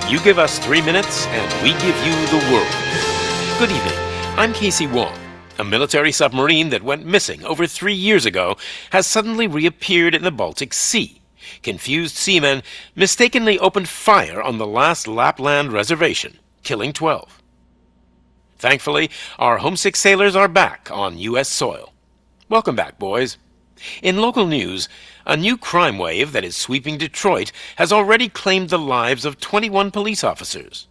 You give us 3 minutes, and we give you the world. Good evening. I'm Casey Wong. A military submarine that went missing over 3 years ago has suddenly reappeared in the Baltic Sea. Confused seamen mistakenly opened fire on the last Lapland reservation, killing 12. Thankfully, our homesick sailors are back on U.S. soil. Welcome back, boys. In local news, a new crime wave that is sweeping Detroit has already claimed the lives of 21 police officers.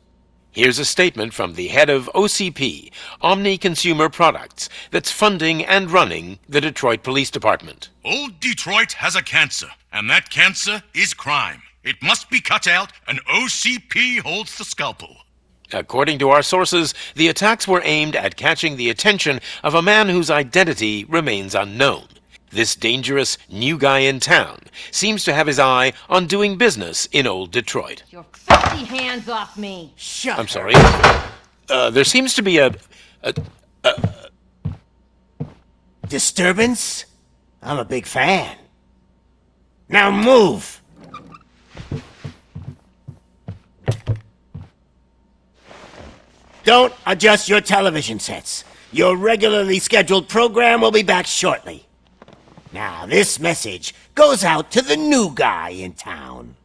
Here's a statement from the head of OCP, Omni Consumer Products, that's funding and running the Detroit Police Department. Old Detroit has a cancer, and that cancer is crime. It must be cut out, and OCP holds the scalpel. According to our sources, the attacks were aimed at catching the attention of a man whose identity remains unknown. This dangerous new guy in town seems to have his eye on doing business in old Detroit. Your filthy hands off me! Shut I'm sorry. There seems to be a disturbance? I'm a big fan. Now move! Don't adjust your television sets. Your regularly scheduled program will be back shortly. Now, this message goes out to the new guy in town.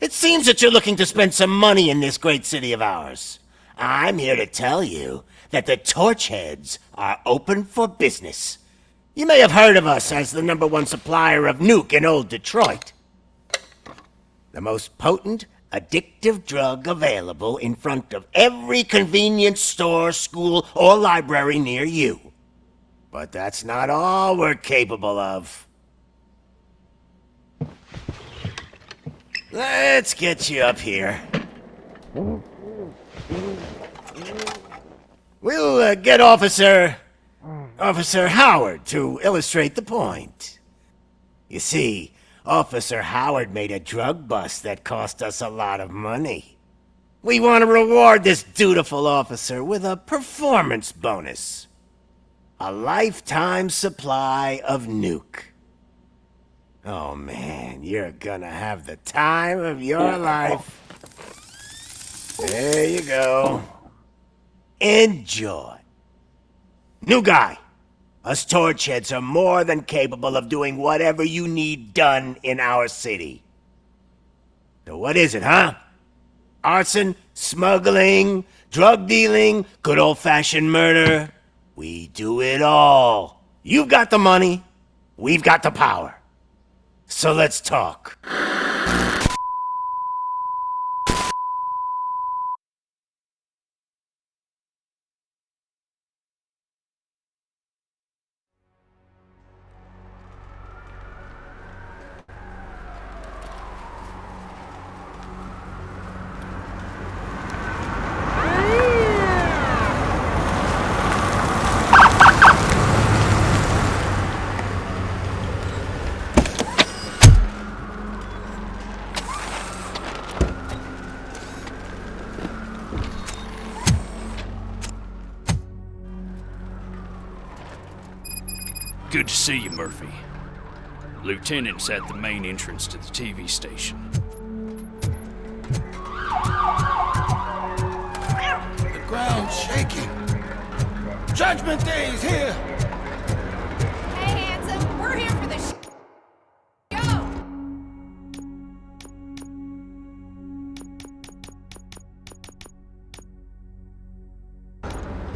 It seems that you're looking to spend some money in this great city of ours. I'm here to tell you that the Torchheads are open for business. You may have heard of us as the #1 supplier of nuke in old Detroit. The most potent, addictive drug available in front of every convenience store, school, or library near you. But that's not all we're capable of. Let's get you up here. We'll get Officer Howard to illustrate the point. You see, Officer Howard made a drug bust that cost us a lot of money. We want to reward this dutiful officer with a performance bonus. A lifetime supply of nuke. Oh man, you're gonna have the time of your life. There you go. Enjoy. New guy. Us Torchheads are more than capable of doing whatever you need done in our city. So what is it, huh? Arson, smuggling, drug dealing, good old-fashioned murder. We do it all. You've got the money, we've got the power. So let's talk. Good to see you, Murphy. Lieutenant's at the main entrance to the TV station. The ground's shaking. Judgment Day is here! Hey, handsome, we're here for the show!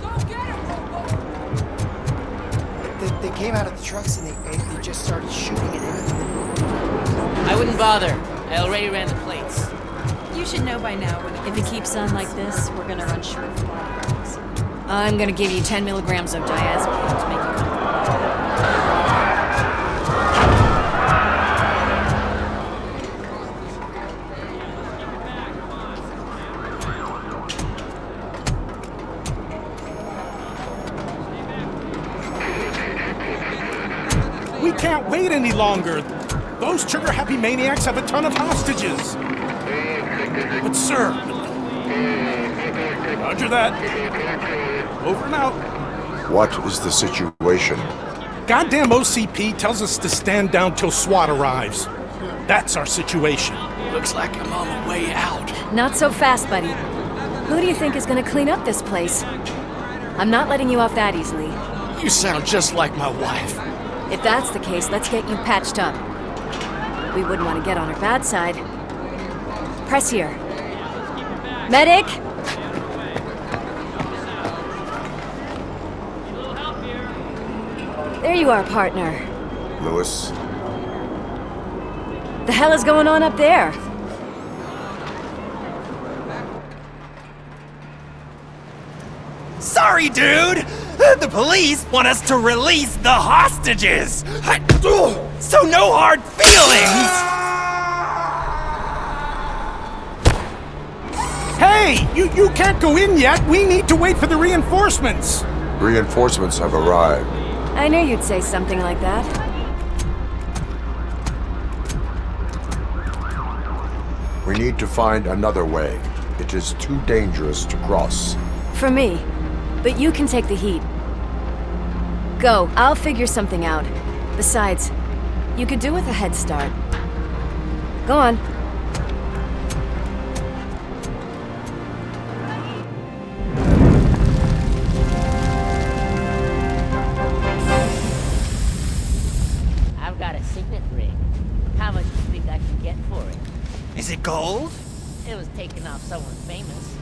Go get him, Robo! They came out of the trucks and they just started shooting it at them. I wouldn't bother. I already ran the plates. You should know by now, if it keeps on like this, we're gonna run short of drugs. I'm gonna give you 10 milligrams of diazepam to make you comfortable. We can't wait any longer. Those trigger-happy maniacs have a ton of hostages. But sir... Roger that. Over and out. What is the situation? Goddamn OCP tells us to stand down till SWAT arrives. That's our situation. Looks like I'm on my way out. Not so fast, buddy. Who do you think is gonna clean up this place? I'm not letting you off that easily. You sound just like my wife. If that's the case, let's get you patched up. We wouldn't want to get on her bad side. Press here. Medic! There you are, partner. Lewis, The hell is going on up there? Sorry, dude! The police want us to release the hostages! So no hard feelings! Hey! You can't go in yet! We need to wait for the reinforcements! reinforcements have arrived. I knew you'd say something like that. We need to find another way. It is too dangerous to cross. For me. But you can take the heat. Go, I'll figure something out. Besides, you could do with a head start. Go on. I've got a signet ring. How much do you think I can get for it? Is it gold? It was taken off someone famous.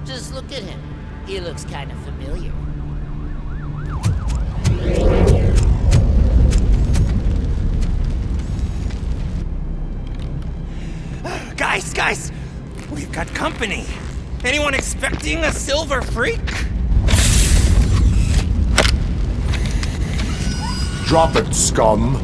Just look at him. He looks kind of familiar. Guys! We've got company. Anyone expecting a silver freak? Drop it, scum!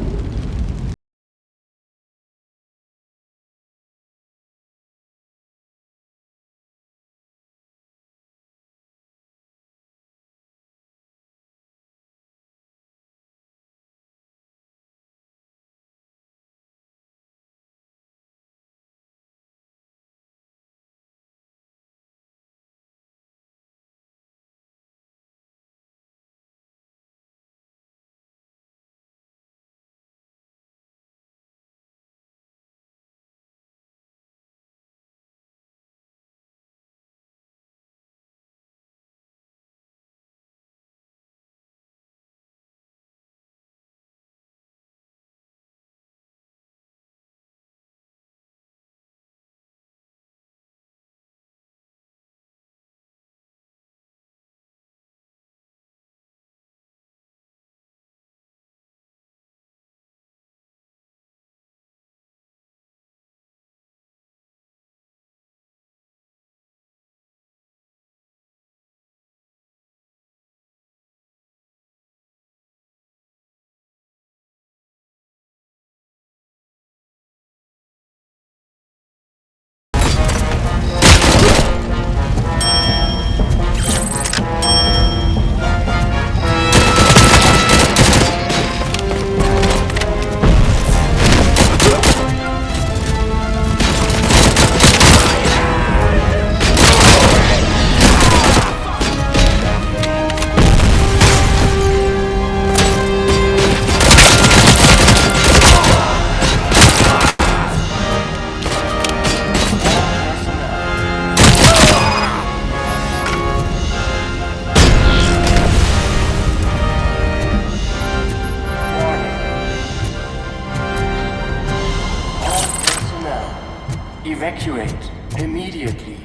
Evacuate immediately.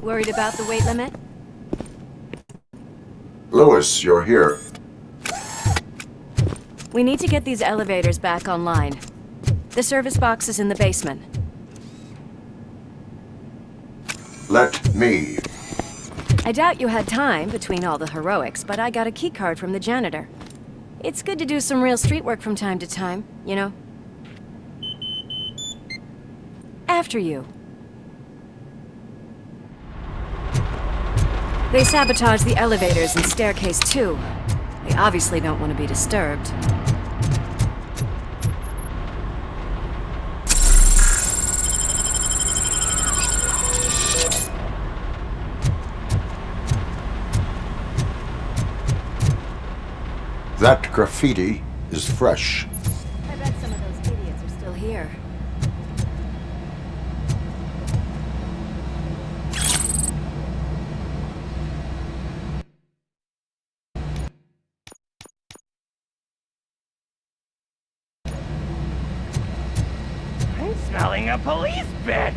Worried about the weight limit? Lewis, you're here. We need to get these elevators back online. The service box is in the basement. Let me. I doubt you had time between all the heroics, but I got a keycard from the janitor. It's good to do some real street work from time to time, you know? After you. They sabotage the elevators and staircase too. They obviously don't want to be disturbed. That graffiti is fresh. I bet some of those idiots are still here. I'm smelling a police bitch!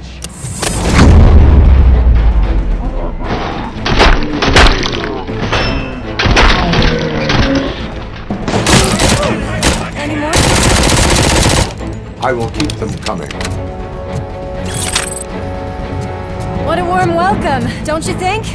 Any more? I will keep them coming. What a warm welcome, don't you think?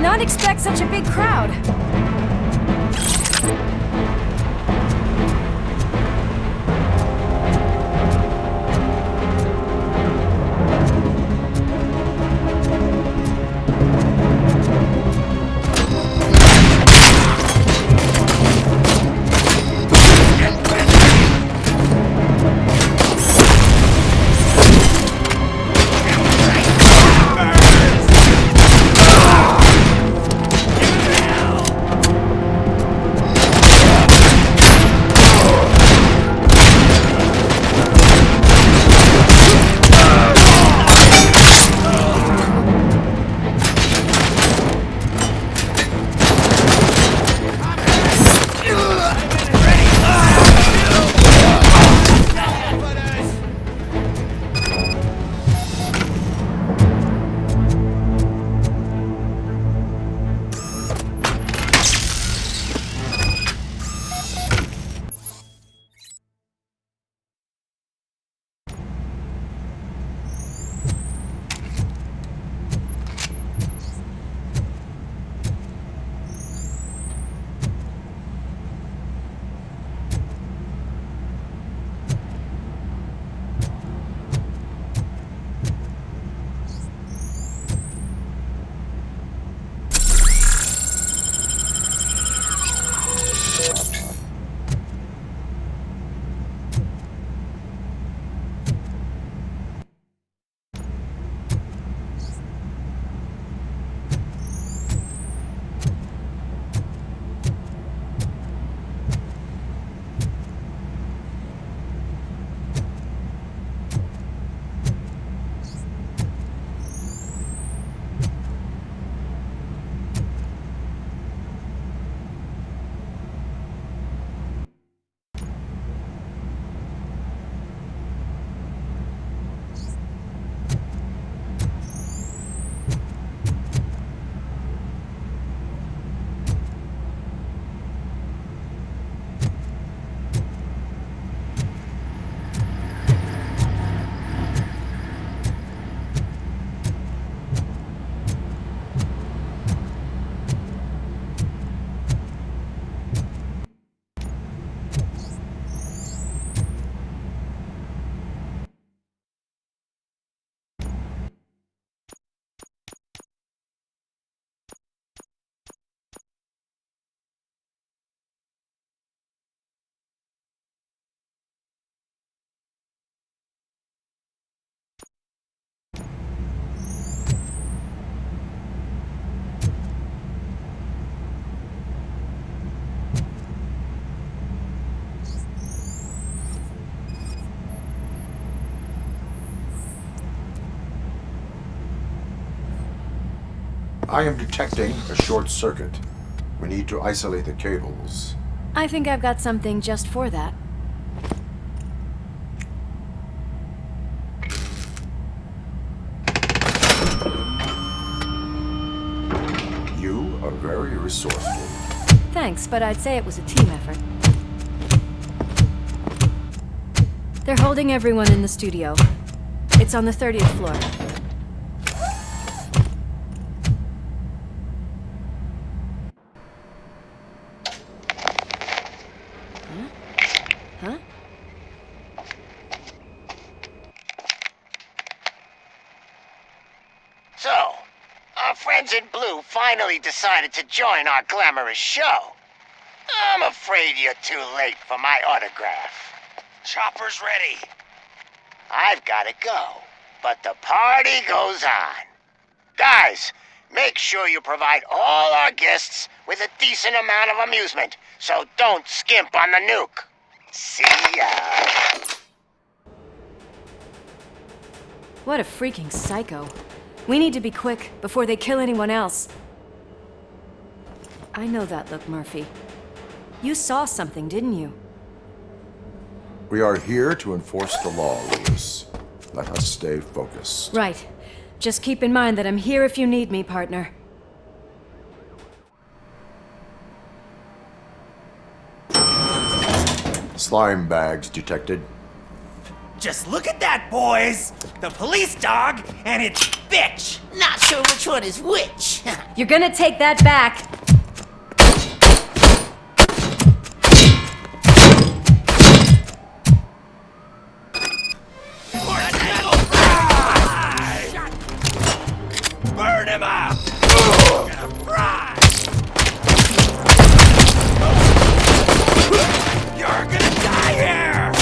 Not expect such a big crowd. Now! I am detecting a short circuit. We need to isolate the cables. I think I've got something just for that. You are very resourceful. Thanks, but I'd say it was a team effort. They're holding everyone in the studio. It's on the 30th floor. Huh? So, our friends in blue finally decided to join our glamorous show. I'm afraid you're too late for my autograph. Chopper's ready. I've gotta go, but the party goes on. Guys, make sure you provide all our guests with a decent amount of amusement, so don't skimp on the nuke. See ya. What a freaking psycho. We need to be quick before they kill anyone else. I know that look, Murphy. You saw something, didn't you? We are here to enforce the law, Lewis. Let us stay focused. Right. Just keep in mind that I'm here if you need me, partner. Slime bags detected. Just look at that, boys! The police dog and its bitch! Not sure which one is which. You're gonna take that back. Burn him up! Gonna fry! You're gonna die here!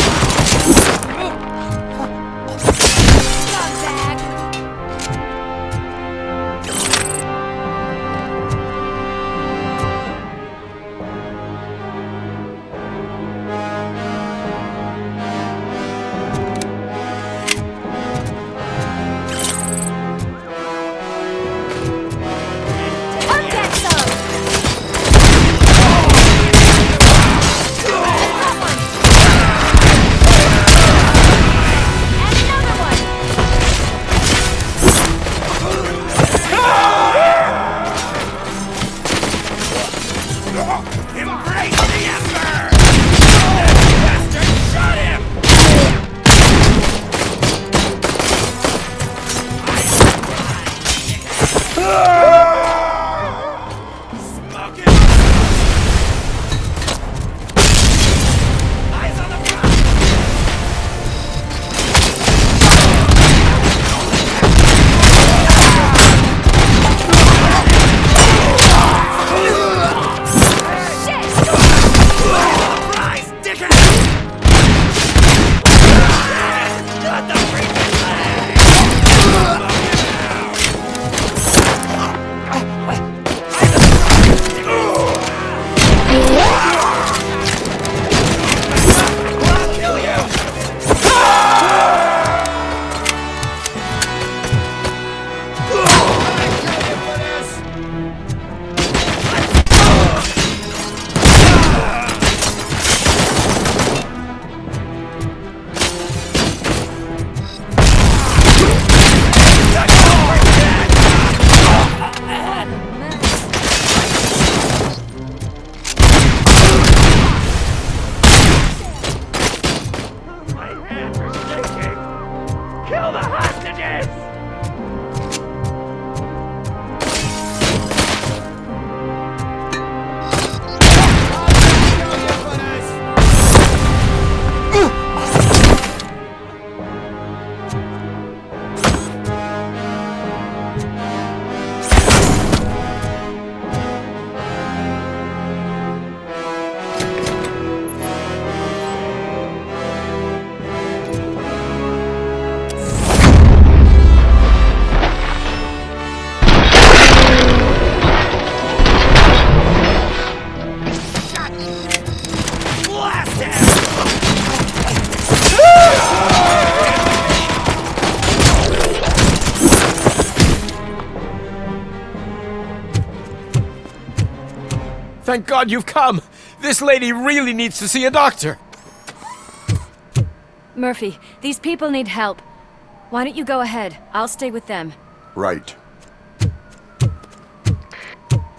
Thank God you've come! This lady really needs to see a doctor! Murphy, these people need help. Why don't you go ahead? I'll stay with them. Right.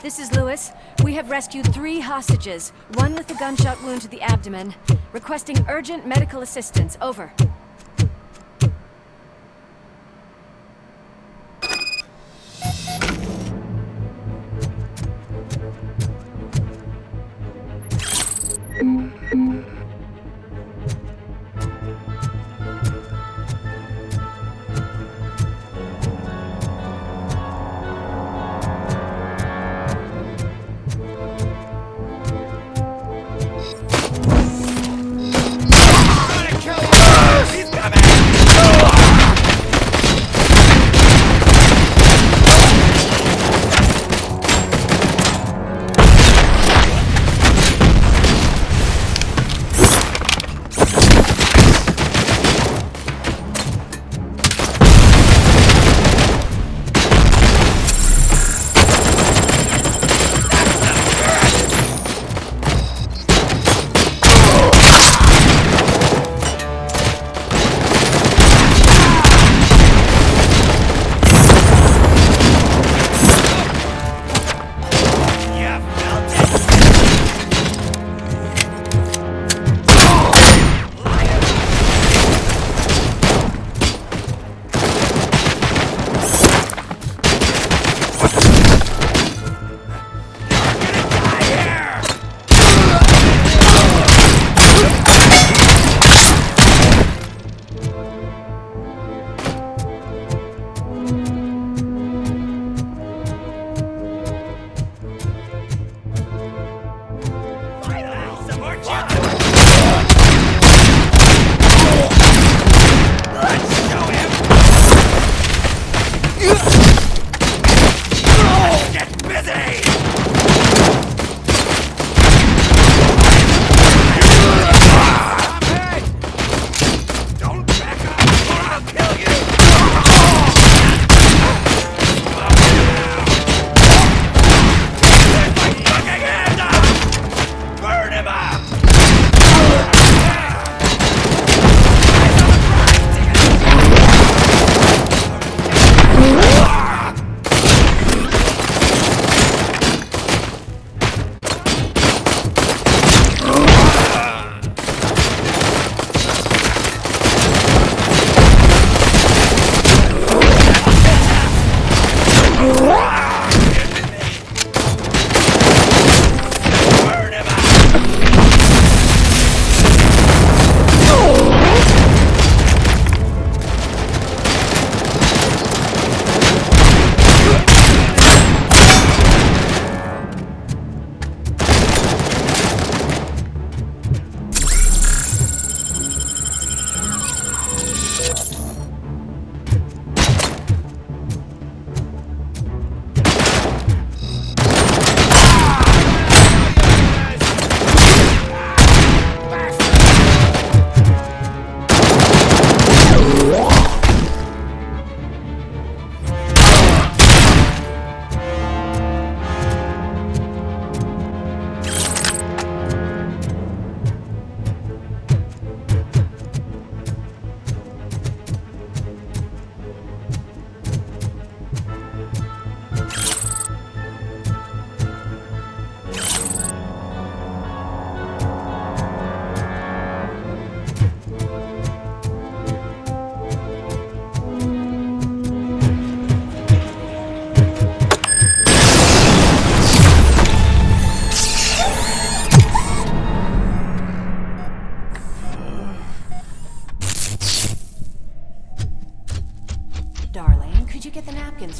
This is Lewis. We have rescued 3 hostages, one with a gunshot wound to the abdomen. Requesting urgent medical assistance. Over.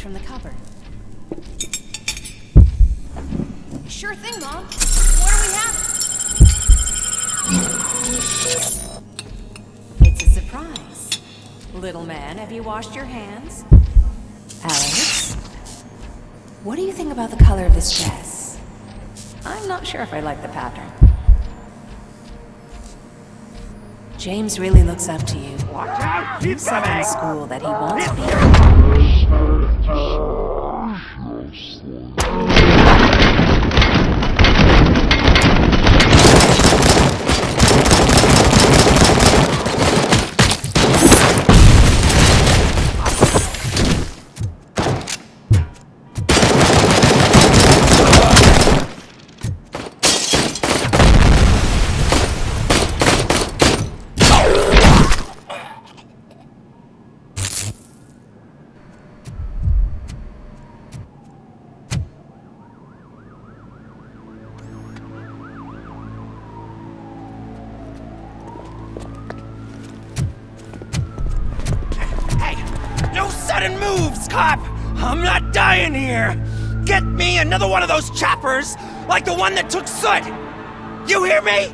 from the cupboard. Sure thing, Mom. What do we have? It's a surprise. Little man, have you washed your hands? Alex? What do you think about the color of this dress? I'm not sure if I like the pattern. James really looks up to you. Watch out! You said in school that he wants to be... sudden moves, cop! I'm not dying here! Get me another one of those choppers, like the one that took Soot! You hear me?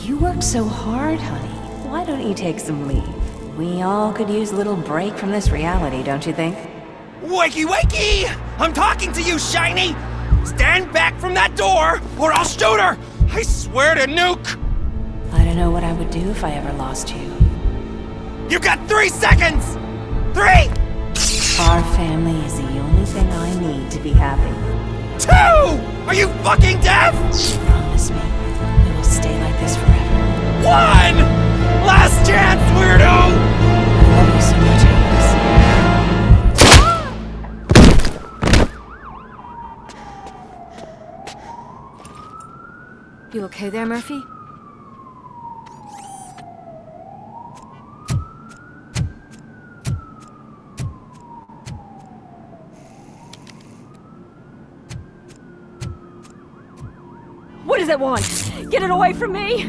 You worked so hard, honey. Why don't you take some leave? We all could use a little break from this reality, don't you think? Wakey, wakey! I'm talking to you, Shiny! Stand back from that door, or I'll shoot her! I swear to nuke! I don't know what I would do if I ever lost you. You got 3 seconds! 3! Our family is the only thing I need to be happy. 2! Are you fucking deaf? Promise me we will stay like this forever. 1! Last chance, weirdo! I love you so much, Alice. You okay there, Murphy? What does it want? Get it away from me!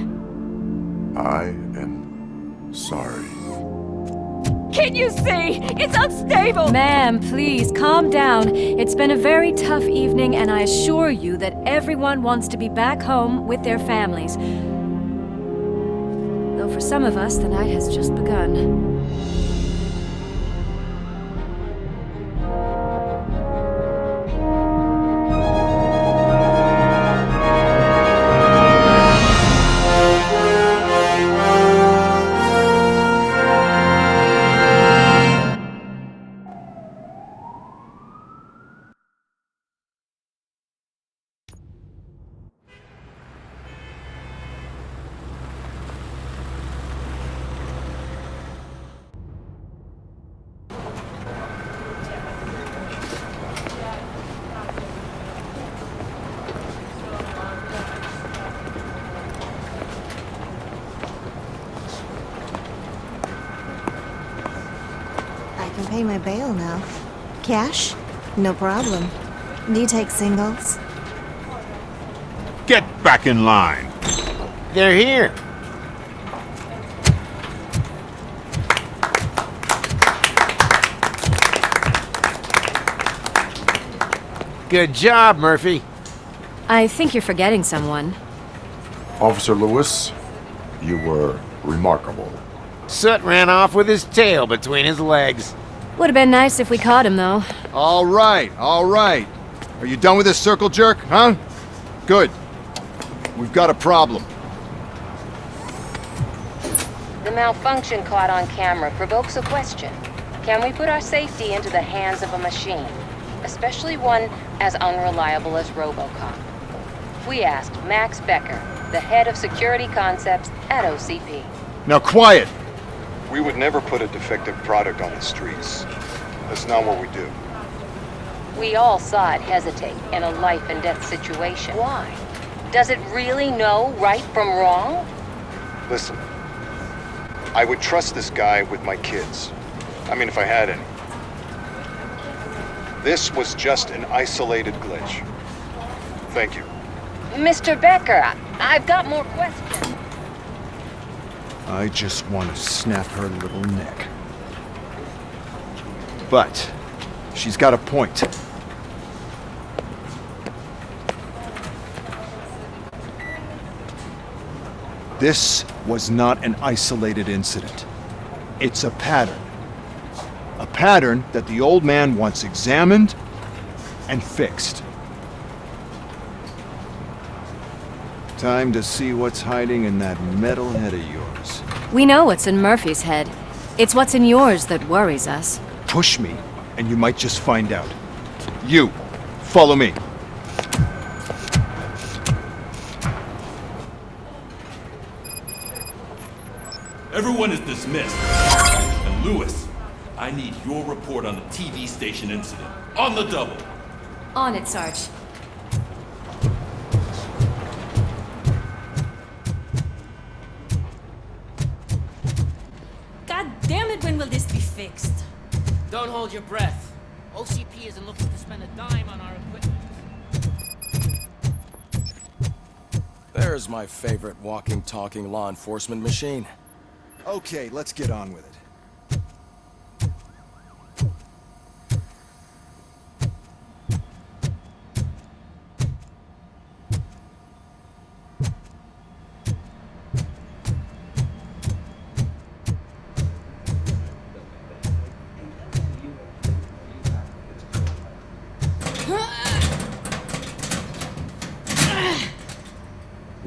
I am sorry. Can't you see? It's unstable! Ma'am, please, calm down. It's been a very tough evening, and I assure you that everyone wants to be back home with their families. Though for some of us, the night has just begun. Pay my bail now. Cash? No problem. Do you take singles? Get back in line. They're here. Good job, Murphy. I think you're forgetting someone. Officer Lewis, you were remarkable. Soot ran off with his tail between his legs. Would have been nice if we caught him, though. All right, all right. Are you done with this circle jerk, huh? Good. We've got a problem. The malfunction caught on camera provokes a question. Can we put our safety into the hands of a machine? Especially one as unreliable as RoboCop. We asked Max Becker, the head of security concepts at OCP. Now quiet! We would never put a defective product on the streets. That's not what we do. We all saw it hesitate in a life and death situation. Why? Does it really know right from wrong? Listen, I would trust this guy with my kids. I mean, if I had any. This was just an isolated glitch. Thank you. Mr. Becker, I've got more questions. I just want to snap her little neck. But she's got a point. This was not an isolated incident. It's a pattern. A pattern that the old man wants examined and fixed. Time to see what's hiding in that metal head of yours. We know what's in Murphy's head. It's what's in yours that worries us. Push me, and you might just find out. You, follow me. Everyone is dismissed. And Lewis, I need your report on the TV station incident. On the double. On it, Sarge. God damn it, when will this be fixed? Don't hold your breath. OCP isn't looking to spend a dime on our equipment. There's my favorite walking, talking law enforcement machine. Okay, let's get on with it.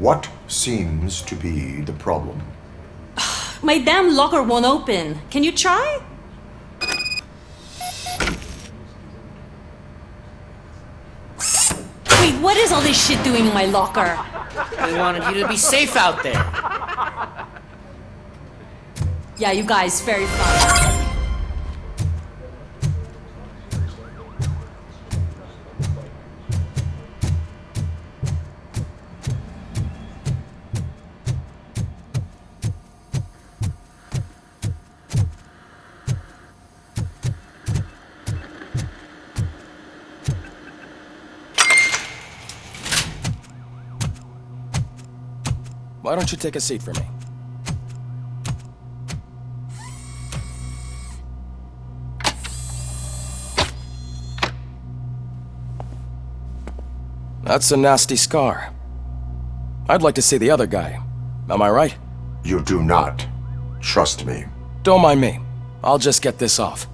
What seems to be the problem? My damn locker won't open. Can you try? Wait, what is all this shit doing in my locker? We wanted you to be safe out there. Yeah, you guys, very fun. Why don't you take a seat for me? That's a nasty scar. I'd like to see the other guy. Am I right? You do not. Trust me. Don't mind me. I'll just get this off.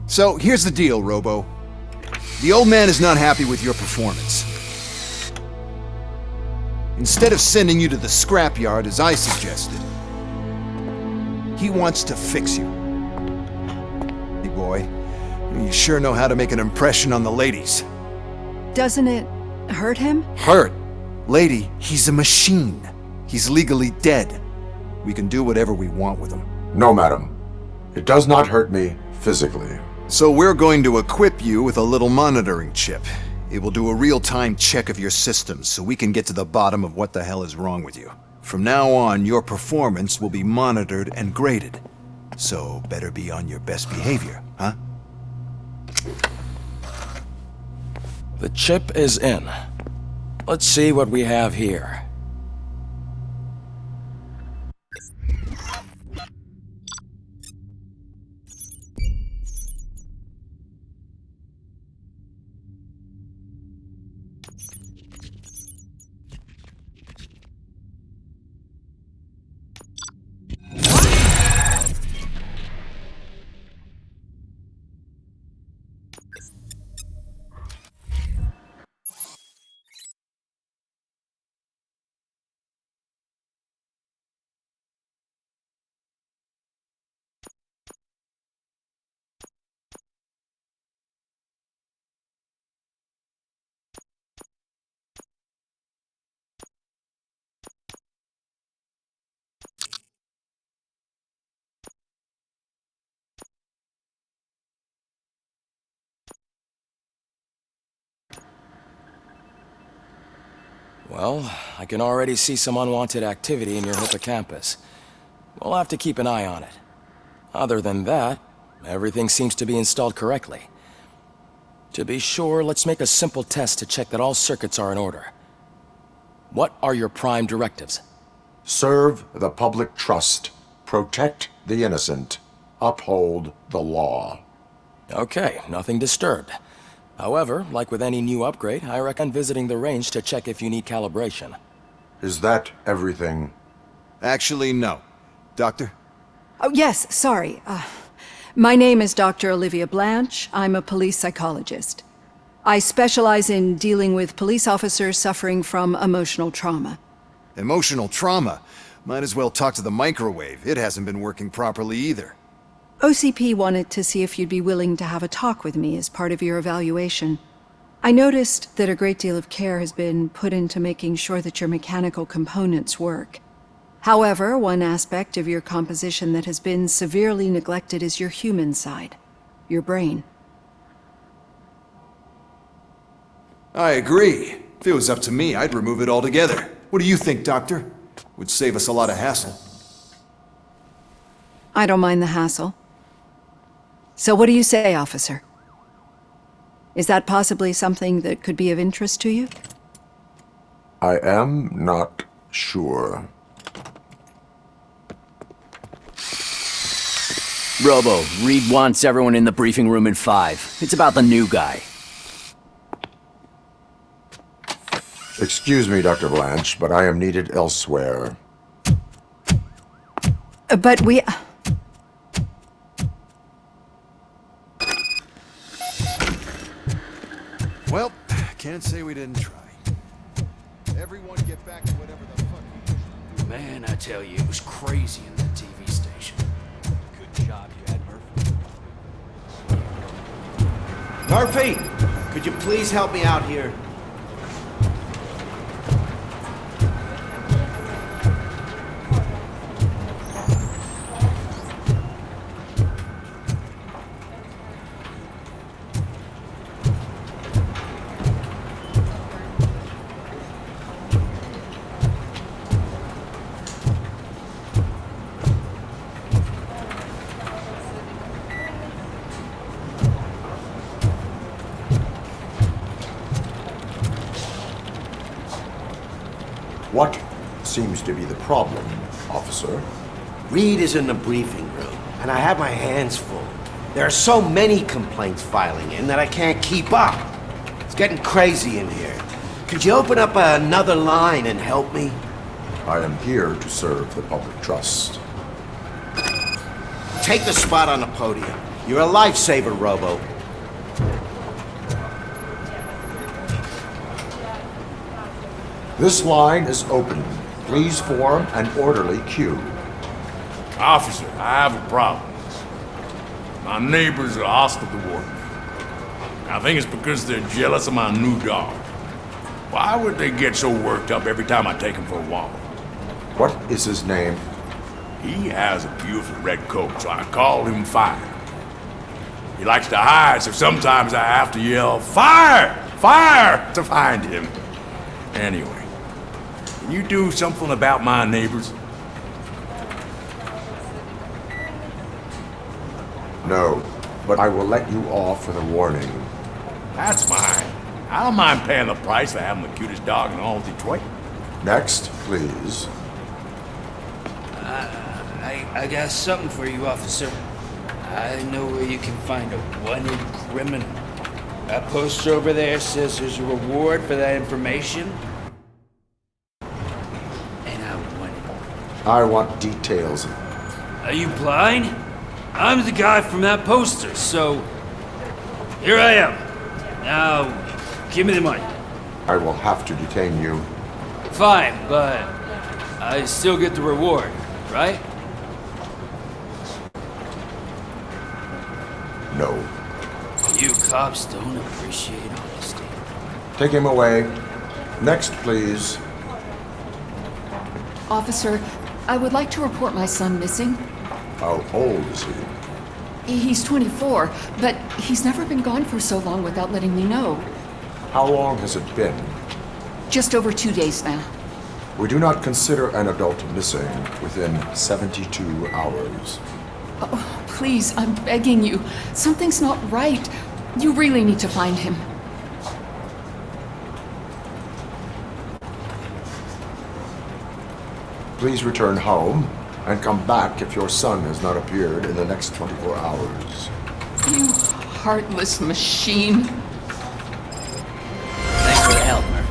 So, here's the deal, Robo. The old man is not happy with your performance. Instead of sending you to the scrapyard as I suggested, he wants to fix you. Hey boy, you sure know how to make an impression on the ladies. Doesn't it hurt him? Hurt? Lady, he's a machine. He's legally dead. We can do whatever we want with him. No, madam. It does not hurt me physically. So we're going to equip you with a little monitoring chip. It will do a real-time check of your systems so we can get to the bottom of what the hell is wrong with you. From now on, your performance will be monitored and graded. So better be on your best behavior, huh? The chip is in. Let's see what we have here. Well, I can already see some unwanted activity in your hippocampus. We'll have to keep an eye on it. Other than that, everything seems to be installed correctly. To be sure, let's make a simple test to check that all circuits are in order. What are your prime directives? Serve the public trust. Protect the innocent. Uphold the law. Okay, nothing disturbed. However, like with any new upgrade, I recommend visiting the range to check if you need calibration. Is that everything? Actually, no. Doctor? Oh, yes, sorry. My name is Dr. Olivia Blanche. I'm a police psychologist. I specialize in dealing with police officers suffering from emotional trauma. Emotional trauma? Might as well talk to the microwave. It hasn't been working properly either. OCP wanted to see if you'd be willing to have a talk with me as part of your evaluation. I noticed that a great deal of care has been put into making sure that your mechanical components work. However, one aspect of your composition that has been severely neglected is your human side, your brain. I agree. If it was up to me, I'd remove it altogether. What do you think, Doctor? Would save us a lot of hassle. I don't mind the hassle. So what do you say, officer? Is that possibly something that could be of interest to you? I am not sure. Robo, Reed wants everyone in the briefing room in 5. It's about the new guy. Excuse me, Dr. Blanche, but I am needed elsewhere. But we... can't say we didn't try. Everyone get back to whatever the fuck. Man, I tell you, it was crazy in that TV station. Good job you had, Murphy! Murphy! Could you please help me out here? What seems to be the problem, officer? Reed is in the briefing room, and I have my hands full. There are so many complaints filing in that I can't keep up. It's getting crazy in here. Could you open up another line and help me? I am here to serve the public trust. Take the spot on the podium. You're a lifesaver, Robo. This line is open. Please form an orderly queue. Officer, I have a problem. My neighbors are hostile toward me. I think it's because they're jealous of my new dog. Why would they get so worked up every time I take him for a walk? What is his name? He has a beautiful red coat, so I call him Fire. He likes to hide, so sometimes I have to yell, "Fire! Fire!" to find him. Anyway, can you do something about my neighbors? No, but I will let you off with a warning. That's fine. I don't mind paying the price for having the cutest dog in all of Detroit. Next, please. I got something for you, officer. I know where you can find a wanted criminal. That poster over there says there's a reward for that information. And I want it. I want details. Are you blind? I'm the guy from that poster, so here I am. Now, give me the money. I will have to detain you. Fine, but I still get the reward, right? No. You cops don't appreciate honesty. Take him away. Next, please. Officer, I would like to report my son missing. How old is he? He's 24, but he's never been gone for so long without letting me know. How long has it been? Just over 2 days now. We do not consider an adult missing within 72 hours. Oh, please, I'm begging you. Something's not right. You really need to find him. Please return home and come back if your son has not appeared in the next 24 hours. You heartless machine. Thanks for the help, Murphy.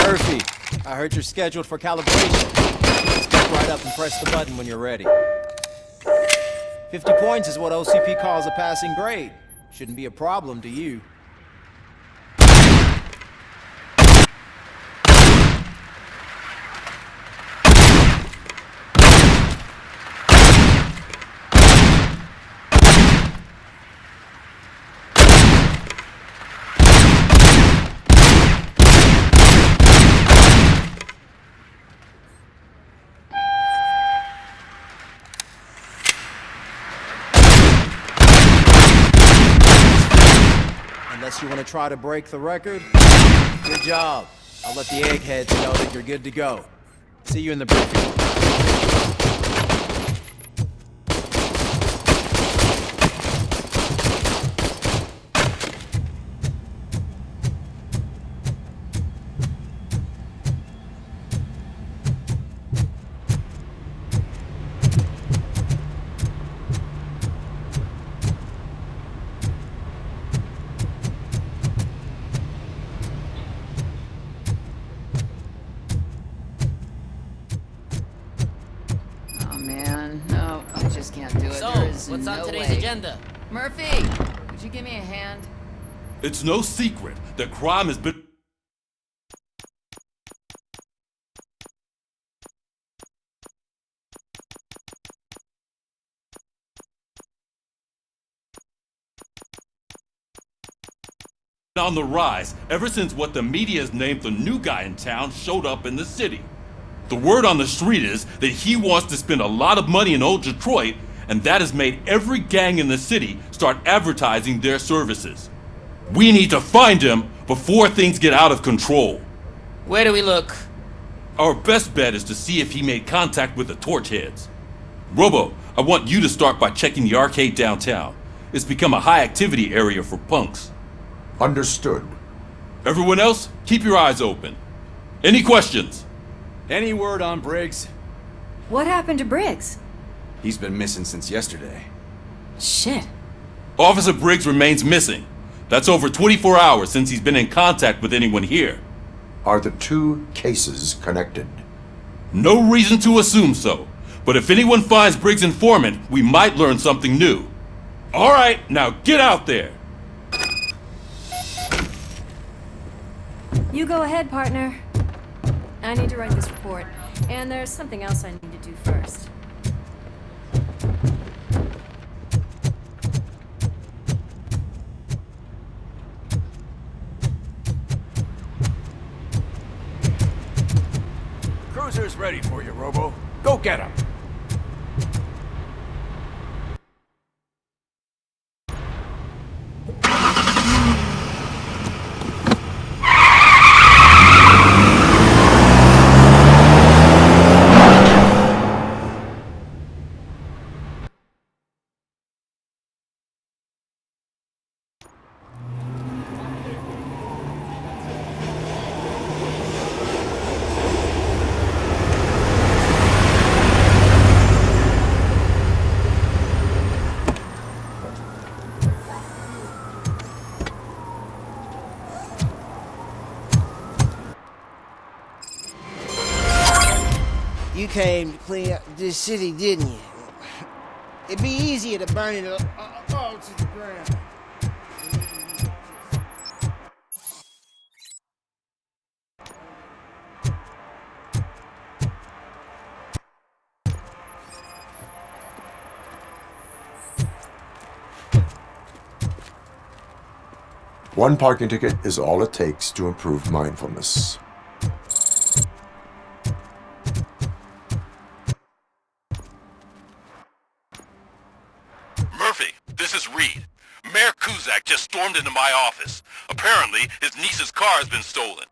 Murphy, I heard you're scheduled for calibration. Step right up and press the button when you're ready. 50 points is what OCP calls a passing grade. Shouldn't be a problem to you. Unless you want to try to break the record. Good job. I'll let the eggheads know that you're good to go. See you in the briefing room. No, I just can't do it. So, There is what's on no today's way. agenda? Murphy, would you give me a hand? It's no secret that crime has been... on the rise ever since what the media has named the new guy in town showed up in the city. The word on the street is that he wants to spend a lot of money in old Detroit, and that has made every gang in the city start advertising their services. We need to find him before things get out of control. Where do we look? Our best bet is to see if he made contact with the Torchheads. Robo, I want you to start by checking the arcade downtown. It's become a high activity area for punks. Understood. Everyone else, keep your eyes open. Any questions? Any word on Briggs? What happened to Briggs? He's been missing since yesterday. Shit. Officer Briggs remains missing. That's over 24 hours since he's been in contact with anyone here. Are the two cases connected? No reason to assume so. But if anyone finds Briggs' informant, we might learn something new. All right, now get out there. You go ahead, partner. I need to write this report, and there's something else I need to do first. Cruiser's ready for you, Robo. Go get him. You came to clean up this city, didn't you? It'd be easier to burn it all to the ground. One parking ticket is all it takes to improve mindfulness. Murphy, this is Reed. Mayor Kuzak just stormed into my office. Apparently, his niece's car has been stolen.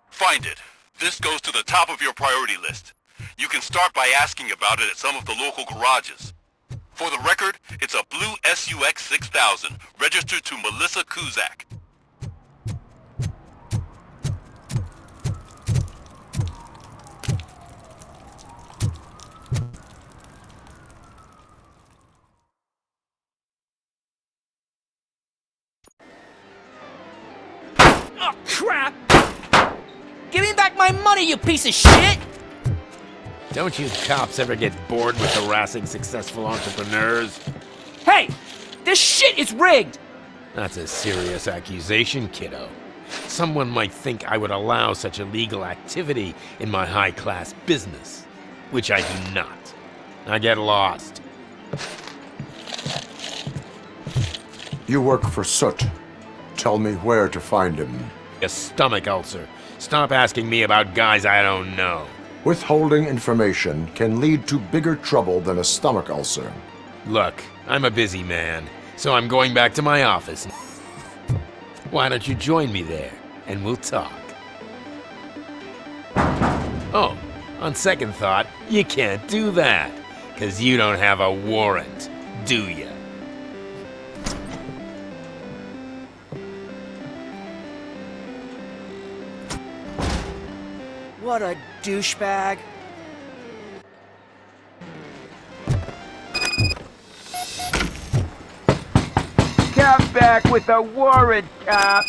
Find it. This goes to the top of your priority list. You can start by asking about it at some of the local garages. For the record, it's a blue SUX 6000, registered to Melissa Kuzak. Oh, crap! Give me back my money, you piece of shit! Don't you cops ever get bored with harassing successful entrepreneurs? Hey! This shit is rigged! That's a serious accusation, kiddo. Someone might think I would allow such illegal activity in my high-class business, which I do not. I get lost. You work for Soot. Tell me where to find him. A stomach ulcer. Stop asking me about guys I don't know. Withholding information can lead to bigger trouble than a stomach ulcer. Look, I'm a busy man, so I'm going back to my office. Why don't you join me there, and we'll talk? Oh, on second thought, you can't do that, 'cause you don't have a warrant, do ya? What a douchebag. Come back with a warrant, cop!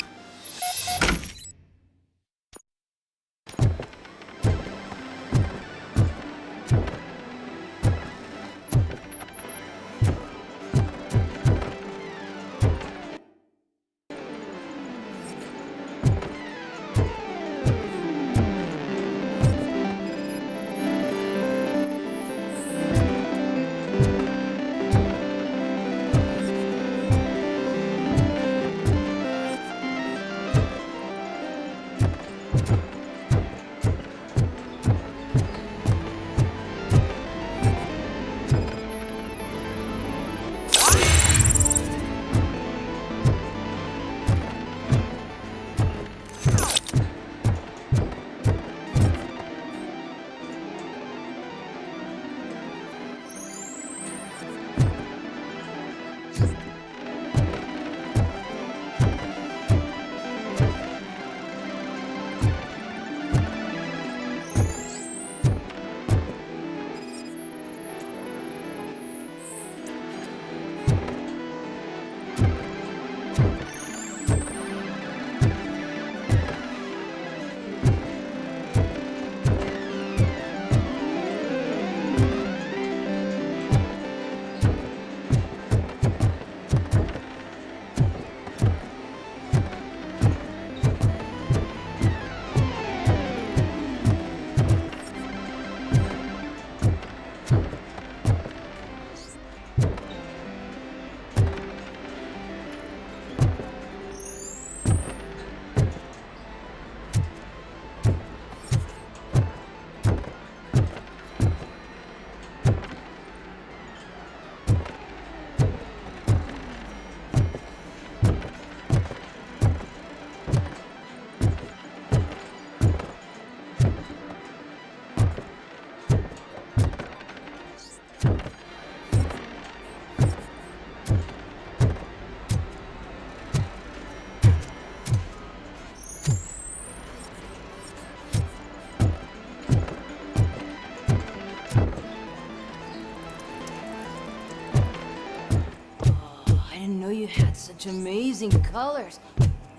had such amazing colors.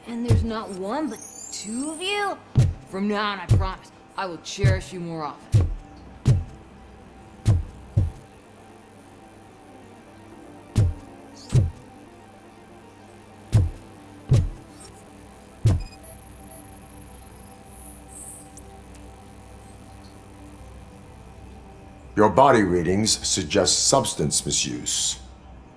And there's not one, but two of you? From now on, I promise, I will cherish you more often. Your body readings suggest substance misuse.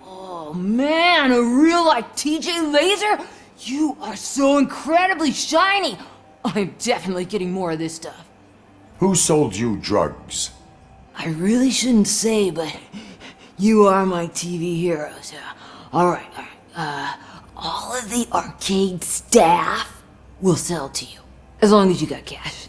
Oh man, a real-life TJ laser? You are so incredibly shiny! I'm definitely getting more of this stuff. Who sold you drugs? I really shouldn't say, but you are my TV heroes. Alright. All of the arcade staff will sell to you, as long as you got cash.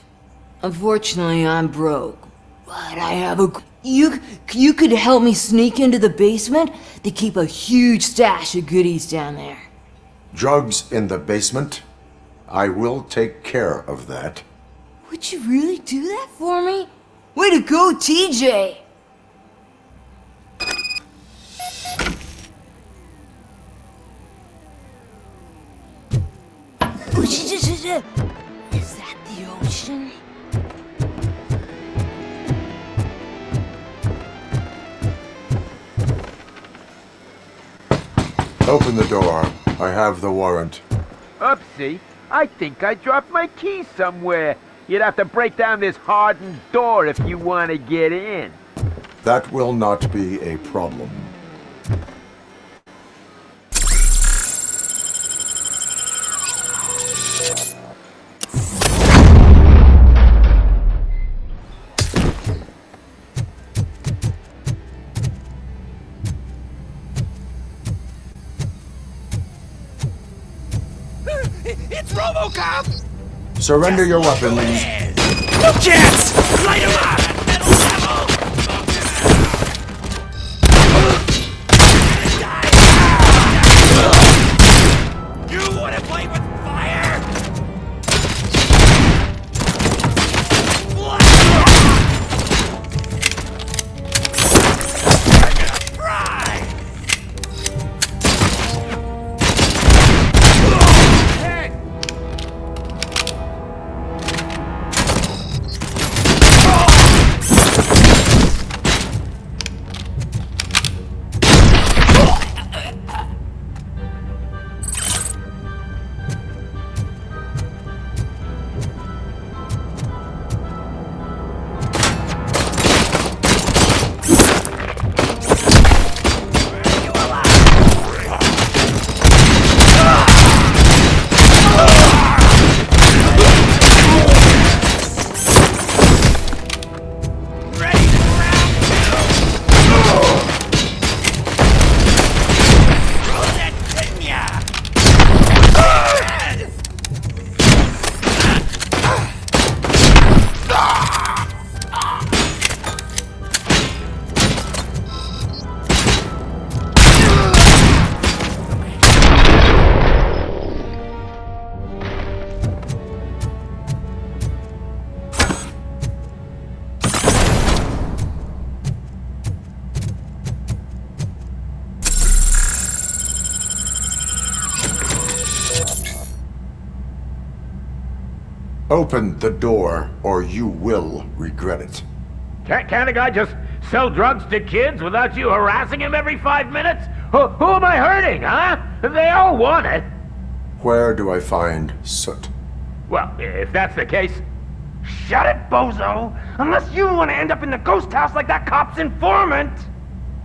Unfortunately, I'm broke. But I have a... You could help me sneak into the basement? They keep a huge stash of goodies down there. Drugs in the basement? I will take care of that. Would you really do that for me? Way to go, TJ! Is that the ocean? Open the door. I have the warrant. Oopsie. I think I dropped my keys somewhere. You'd have to break down this hardened door if you want to get in. That will not be a problem. RoboCop! Surrender your weapons. No chance! Light him up! Metal devil! You wanna play with fire? Open the door, or you will regret it. Can't a guy just sell drugs to kids without you harassing him every 5 minutes? Who am I hurting, huh? They all want it. Where do I find Soot? Well, if that's the case, shut it, bozo! Unless you want to end up in the ghost house like that cop's informant!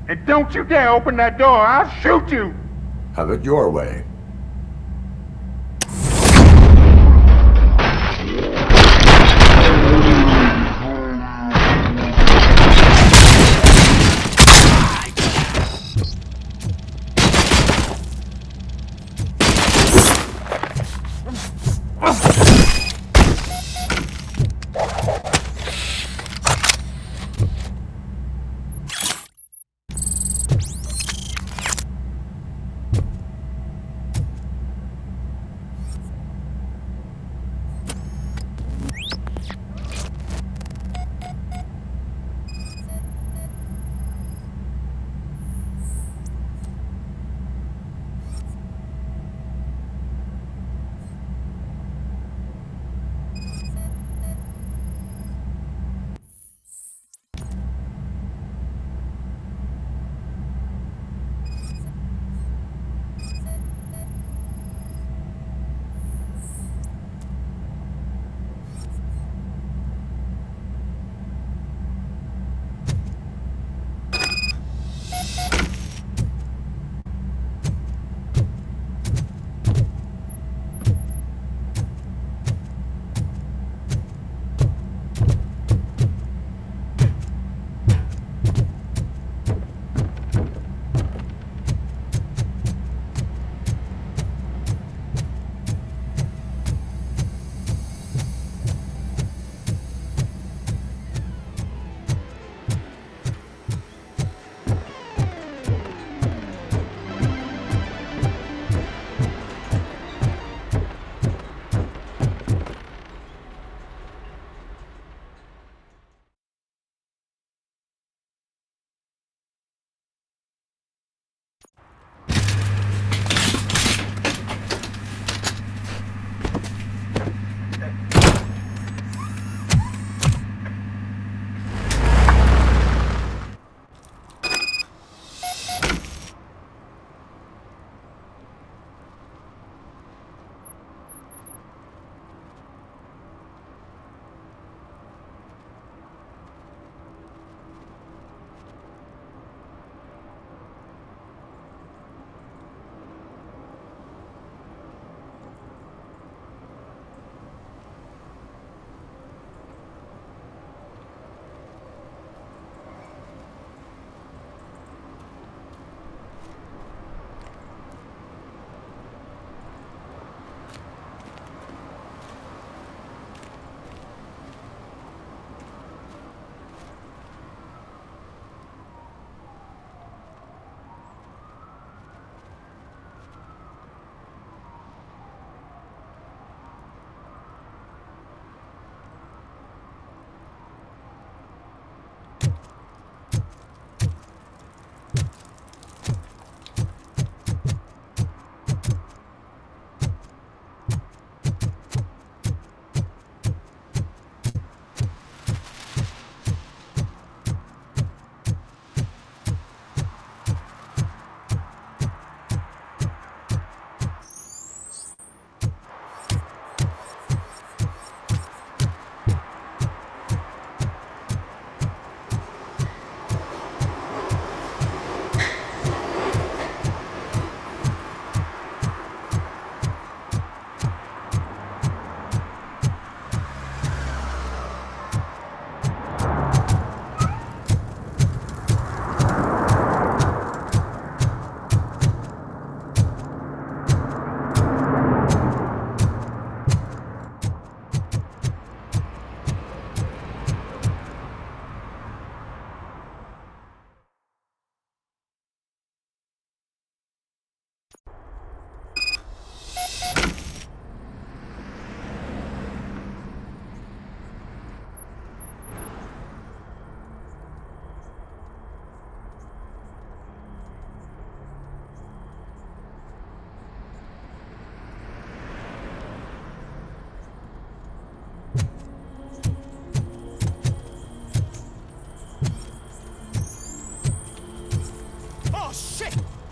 And don't you dare open that door, I'll shoot you! Have it your way.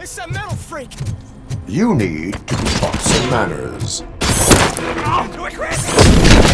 It's a metal freak! You need to be taught some manners. Oh, do it, Chris!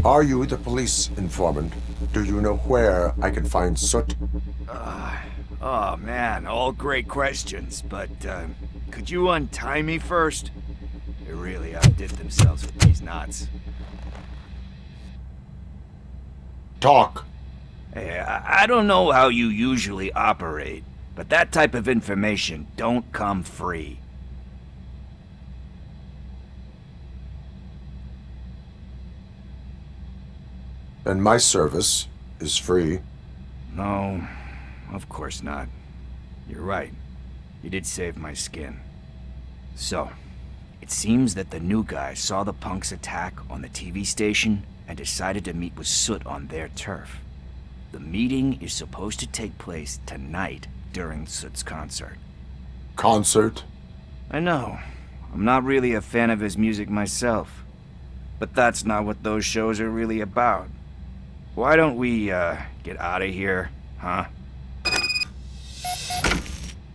Are you the police informant? Do you know where I can find Soot? Oh man, all great questions, but could you untie me first? They really outdid themselves with these knots. Talk. Hey, I don't know how you usually operate, but that type of information don't come free. And my service is free. No, of course not. You're right. You did save my skin. So, it seems that the new guy saw the punks' attack on the TV station and decided to meet with Soot on their turf. The meeting is supposed to take place tonight during Soot's concert. Concert? I know. I'm not really a fan of his music myself. But that's not what those shows are really about. Why don't we, get out of here, huh?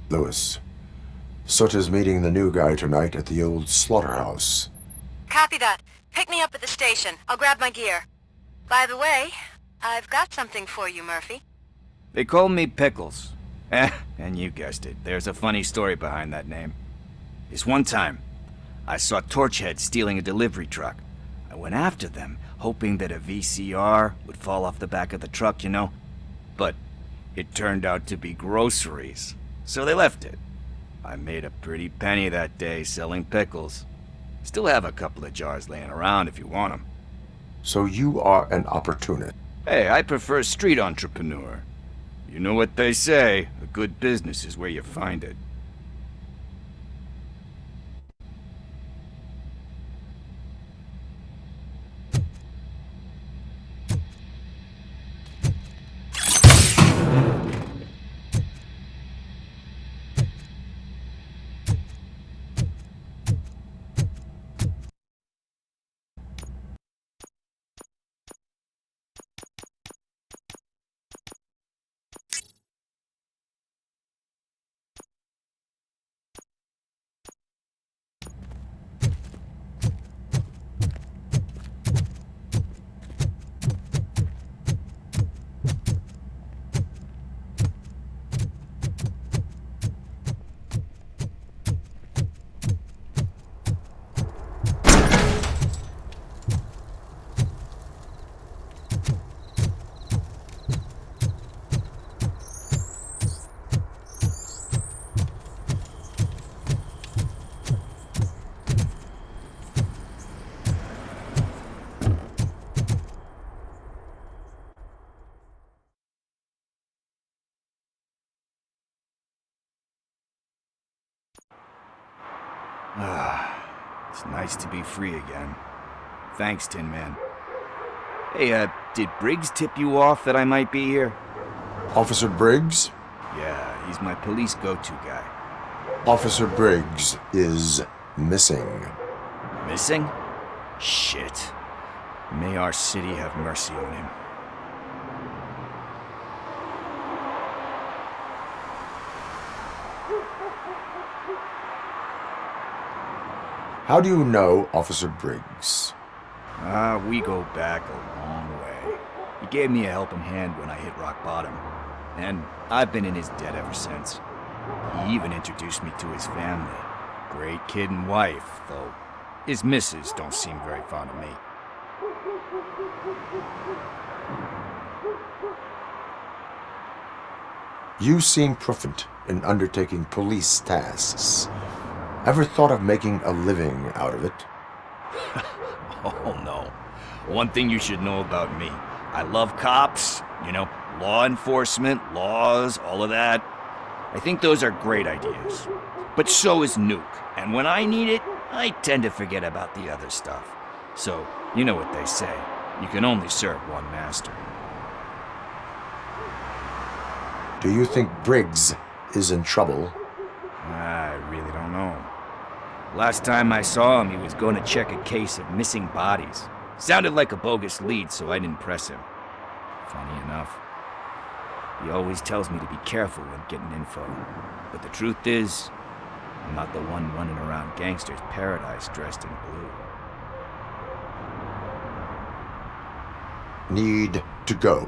Lewis, Soot is meeting the new guy tonight at the old slaughterhouse. Copy that. Pick me up at the station. I'll grab my gear. By the way, I've got something for you, Murphy. They call me Pickles. And you guessed it, there's a funny story behind that name. This one time, I saw Torchhead stealing a delivery truck. I went after them, hoping that a VCR would fall off the back of the truck, you know? But it turned out to be groceries, so they left it. I made a pretty penny that day selling pickles. Still have a couple of jars laying around if you want them. So you are an opportunist. Hey, I prefer street entrepreneur. You know what they say, a good business is where you find it. It's nice to be free again. Thanks, Tin Man. Hey, did Briggs tip you off that I might be here? Officer Briggs? Yeah, he's my police go-to guy. Officer Briggs is missing. Missing? Shit. May our city have mercy on him. How do you know Officer Briggs? We go back a long way. He gave me a helping hand when I hit rock bottom. And I've been in his debt ever since. He even introduced me to his family. Great kid and wife, though his missus don't seem very fond of me. You seem proficient in undertaking police tasks. Ever thought of making a living out of it? Oh no. One thing you should know about me. I love cops, you know, law enforcement, laws, all of that. I think those are great ideas. But so is Nuke, and when I need it, I tend to forget about the other stuff. So, you know what they say. You can only serve one master. Do you think Briggs is in trouble? I really don't know. Last time I saw him, he was going to check a case of missing bodies. Sounded like a bogus lead, so I didn't press him. Funny enough. He always tells me to be careful when getting info. But the truth is, I'm not the one running around gangster's paradise dressed in blue. need to go.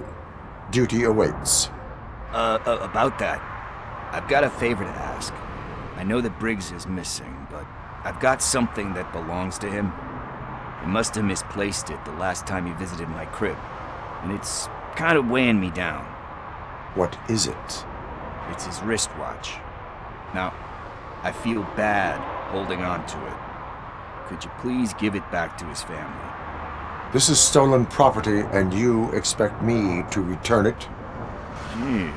Duty awaits. About that, I've got a favor to ask. I know that Briggs is missing, but I've got something that belongs to him. He must have misplaced it the last time he visited my crib, and it's kind of weighing me down. What is it? It's his wristwatch. Now, I feel bad holding on to it. Could you please give it back to his family? This is stolen property, and you expect me to return it? Gee,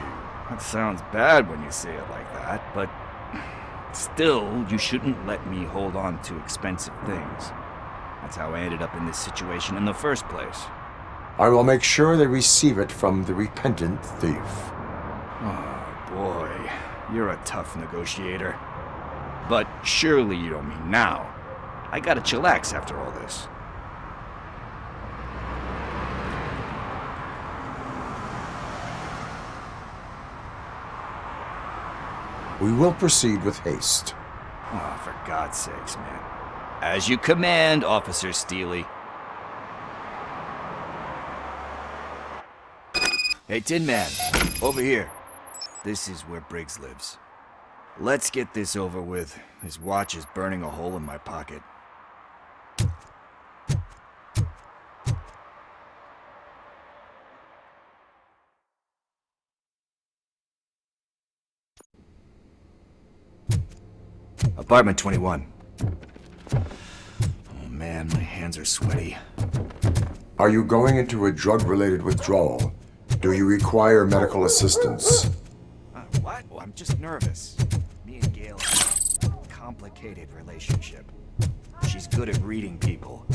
that sounds bad when you say it like that, but still, you shouldn't let me hold on to expensive things. That's how I ended up in this situation in the first place. I will make sure they receive it from the repentant thief. Oh, boy. You're a tough negotiator. But surely you don't mean now. I gotta chillax after all this. We will proceed with haste. Oh, for God's sakes, man. As you command, Officer Steely. Hey, Tin Man, over here. This is where Briggs lives. Let's get this over with. His watch is burning a hole in my pocket. Apartment 21. Oh man, my hands are sweaty. Are you going into a drug-related withdrawal? Do you require medical assistance? What? Well, I'm just nervous. Me and Gail have a complicated relationship. She's good at reading people,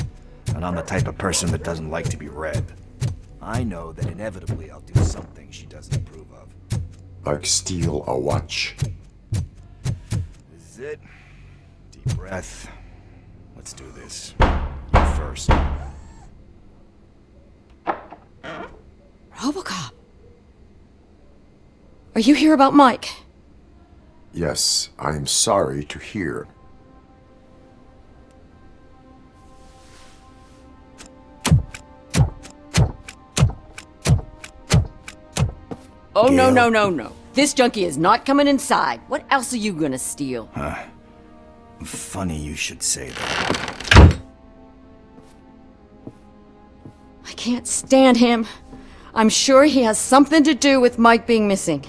and I'm the type of person that doesn't like to be read. I know that inevitably I'll do something she doesn't approve of. Like steal a watch? This is it. Deep breath. Let's do this. You first. RoboCop! Are you here about Mike? Yes, I am sorry to hear. Oh, Gail. no. This junkie is not coming inside. What else are you gonna steal? Funny you should say that. I can't stand him. I'm sure he has something to do with Mike being missing.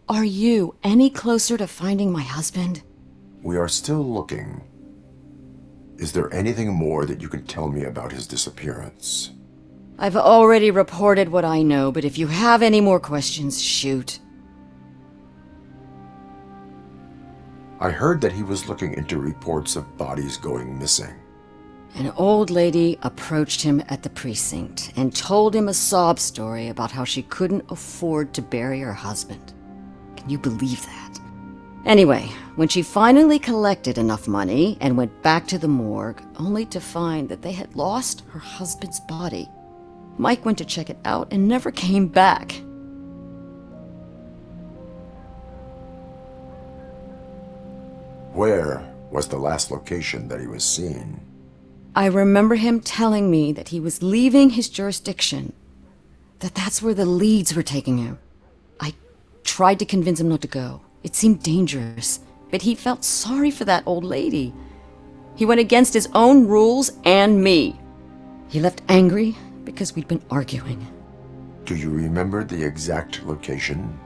Are you any closer to finding my husband? We are still looking. Is there anything more that you can tell me about his disappearance? I've already reported what I know, but if you have any more questions, shoot. I heard that he was looking into reports of bodies going missing. An old lady approached him at the precinct and told him a sob story about how she couldn't afford to bury her husband. Can you believe that? Anyway, when she finally collected enough money and went back to the morgue, only to find that they had lost her husband's body, Mike went to check it out and never came back. Where was the last location that he was seen? I remember him telling me that he was leaving his jurisdiction, that's where the leads were taking him. I tried to convince him not to go. It seemed dangerous, but he felt sorry for that old lady. He went against his own rules and me. He left angry because we'd been arguing. Do you remember the exact location?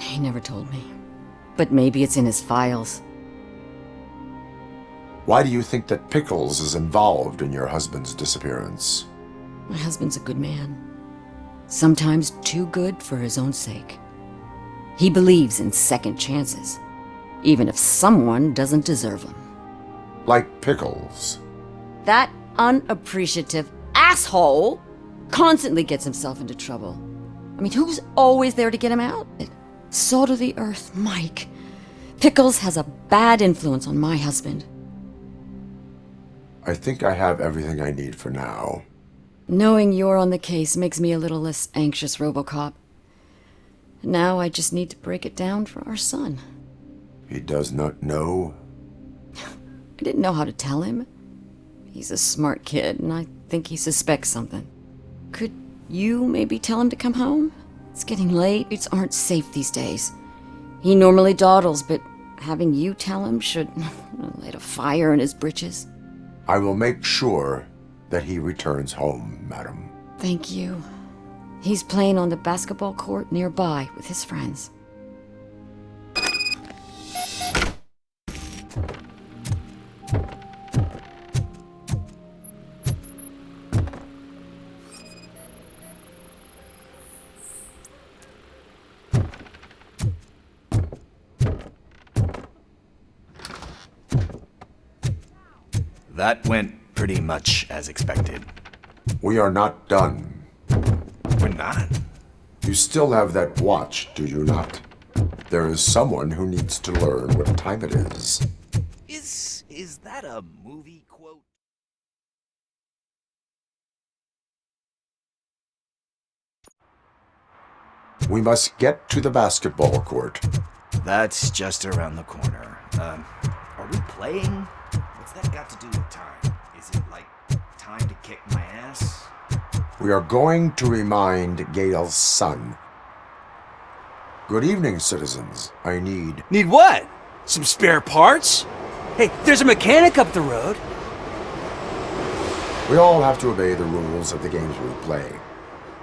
He never told me, but maybe it's in his files. Why do you think that Pickles is involved in your husband's disappearance? My husband's a good man. Sometimes too good for his own sake. He believes in second chances, even if someone doesn't deserve them. Like Pickles. That unappreciative asshole constantly gets himself into trouble. I mean, who's always there to get him out? Salt of the earth, Mike. Pickles has a bad influence on my husband. I think I have everything I need for now. Knowing you're on the case makes me a little less anxious, RoboCop. Now I just need to break it down for our son. He does not know? I didn't know how to tell him. He's a smart kid, and I think he suspects something. Could you maybe tell him to come home? It's getting late. Streets aren't safe these days. He normally dawdles, but having you tell him should light a fire in his britches. I will make sure that he returns home, madam. Thank you. He's playing on the basketball court nearby with his friends. That went pretty much as expected. We are not done. We're not? You still have that watch, do you not? There is someone who needs to learn what time it is. Is that a movie quote? We must get to the basketball court. That's just around the corner. Are we playing? What's that got to do with time? Is it like time to kick my ass? We are going to remind Gale's son. Good evening, citizens. I need... Need what? Some spare parts? Hey, there's a mechanic up the road. We all have to obey the rules of the games we play.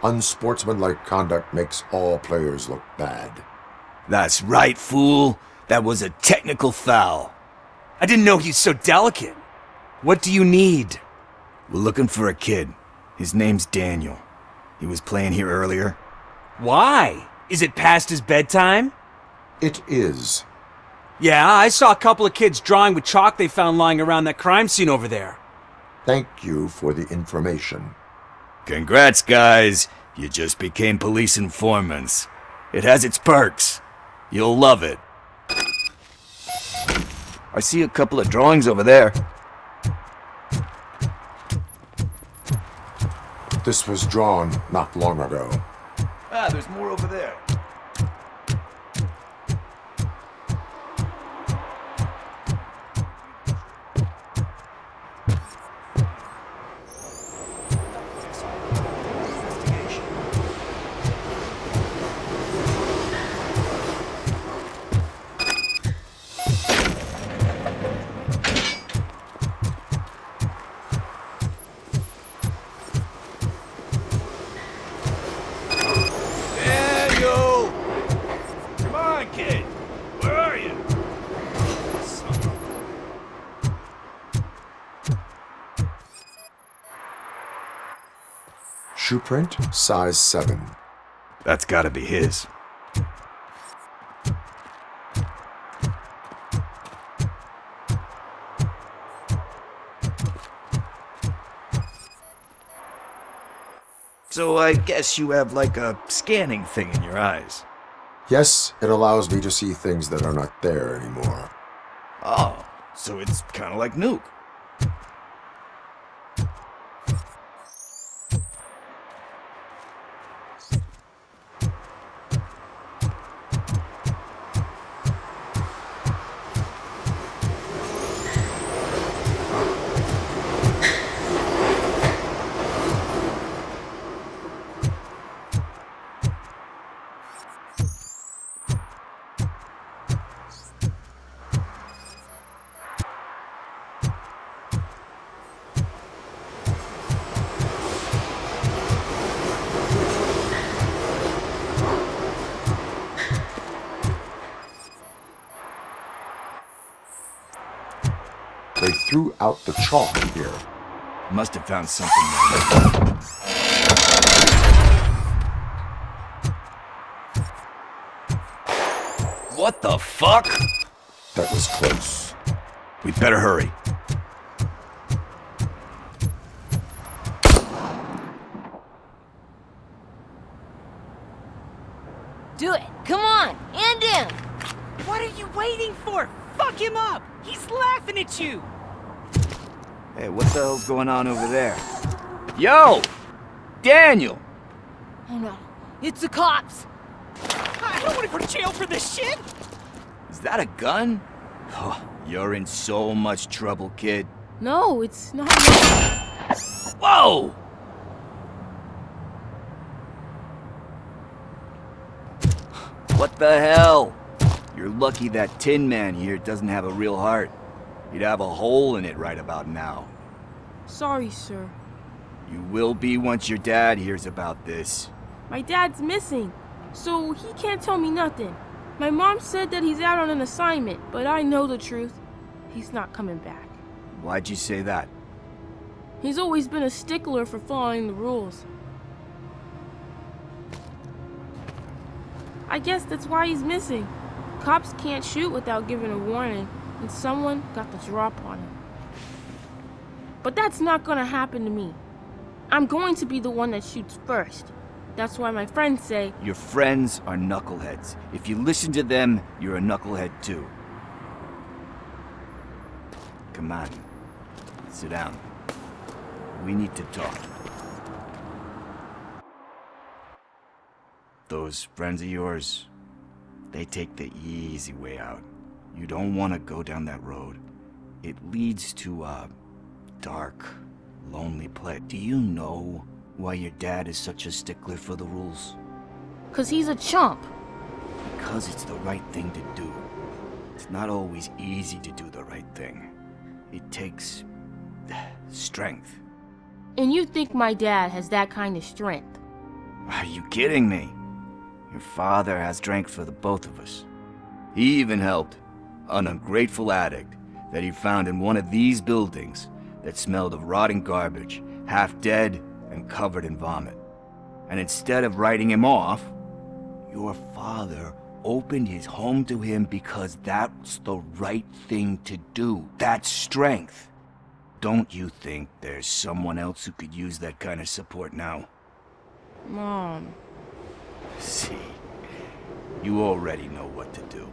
Unsportsmanlike conduct makes all players look bad. That's right, fool. That was a technical foul. I didn't know he's so delicate. What do you need? We're looking for a kid. His name's Daniel. He was playing here earlier. Why? Is it past his bedtime? It is. Yeah, I saw a couple of kids drawing with chalk they found lying around that crime scene over there. Thank you for the information. Congrats, guys. You just became police informants. It has its perks. You'll love it. I see a couple of drawings over there. This was drawn not long ago. Ah, there's more over there. Shoe print, size 7. That's gotta be his. So I guess you have like a scanning thing in your eyes. Yes, it allows me to see things that are not there anymore. Oh, so it's kind of like Nuke. They threw out the chalk here. Must have found something there. What the fuck? That was close. We'd better hurry. Do it. Come on. And in. What are you waiting for? Fuck him up! He's laughing at you! Hey, what the hell's going on over there? Yo! Daniel! Oh no. It's the cops. I don't want to go to jail for this shit! Is that a gun? Oh, you're in so much trouble, kid. No, it's not. Whoa! What the hell? You're lucky that Tin Man here doesn't have a real heart. He'd have a hole in it right about now. Sorry, sir. You will be once your dad hears about this. My dad's missing, so he can't tell me nothing. My mom said that he's out on an assignment, but I know the truth. He's not coming back. Why'd you say that? He's always been a stickler for following the rules. I guess that's why he's missing. Cops can't shoot without giving a warning, and someone got the drop on him. But that's not gonna happen to me. I'm going to be the one that shoots first. That's why my friends say... Your friends are knuckleheads. If you listen to them, you're a knucklehead too. Come on. Sit down. We need to talk. Those friends of yours, they take the easy way out. You don't want to go down that road. It leads to a dark, lonely place. Do you know why your dad is such a stickler for the rules? 'Cause he's a chump. Because it's the right thing to do. It's not always easy to do the right thing. It takes strength. And you think my dad has that kind of strength? Are you kidding me? Your father has strength for the both of us. He even helped an ungrateful addict that he found in one of these buildings that smelled of rotting garbage, half dead and covered in vomit. And instead of writing him off, your father opened his home to him because that's the right thing to do. That's strength. Don't you think there's someone else who could use that kind of support now? Mom. See, you already know what to do.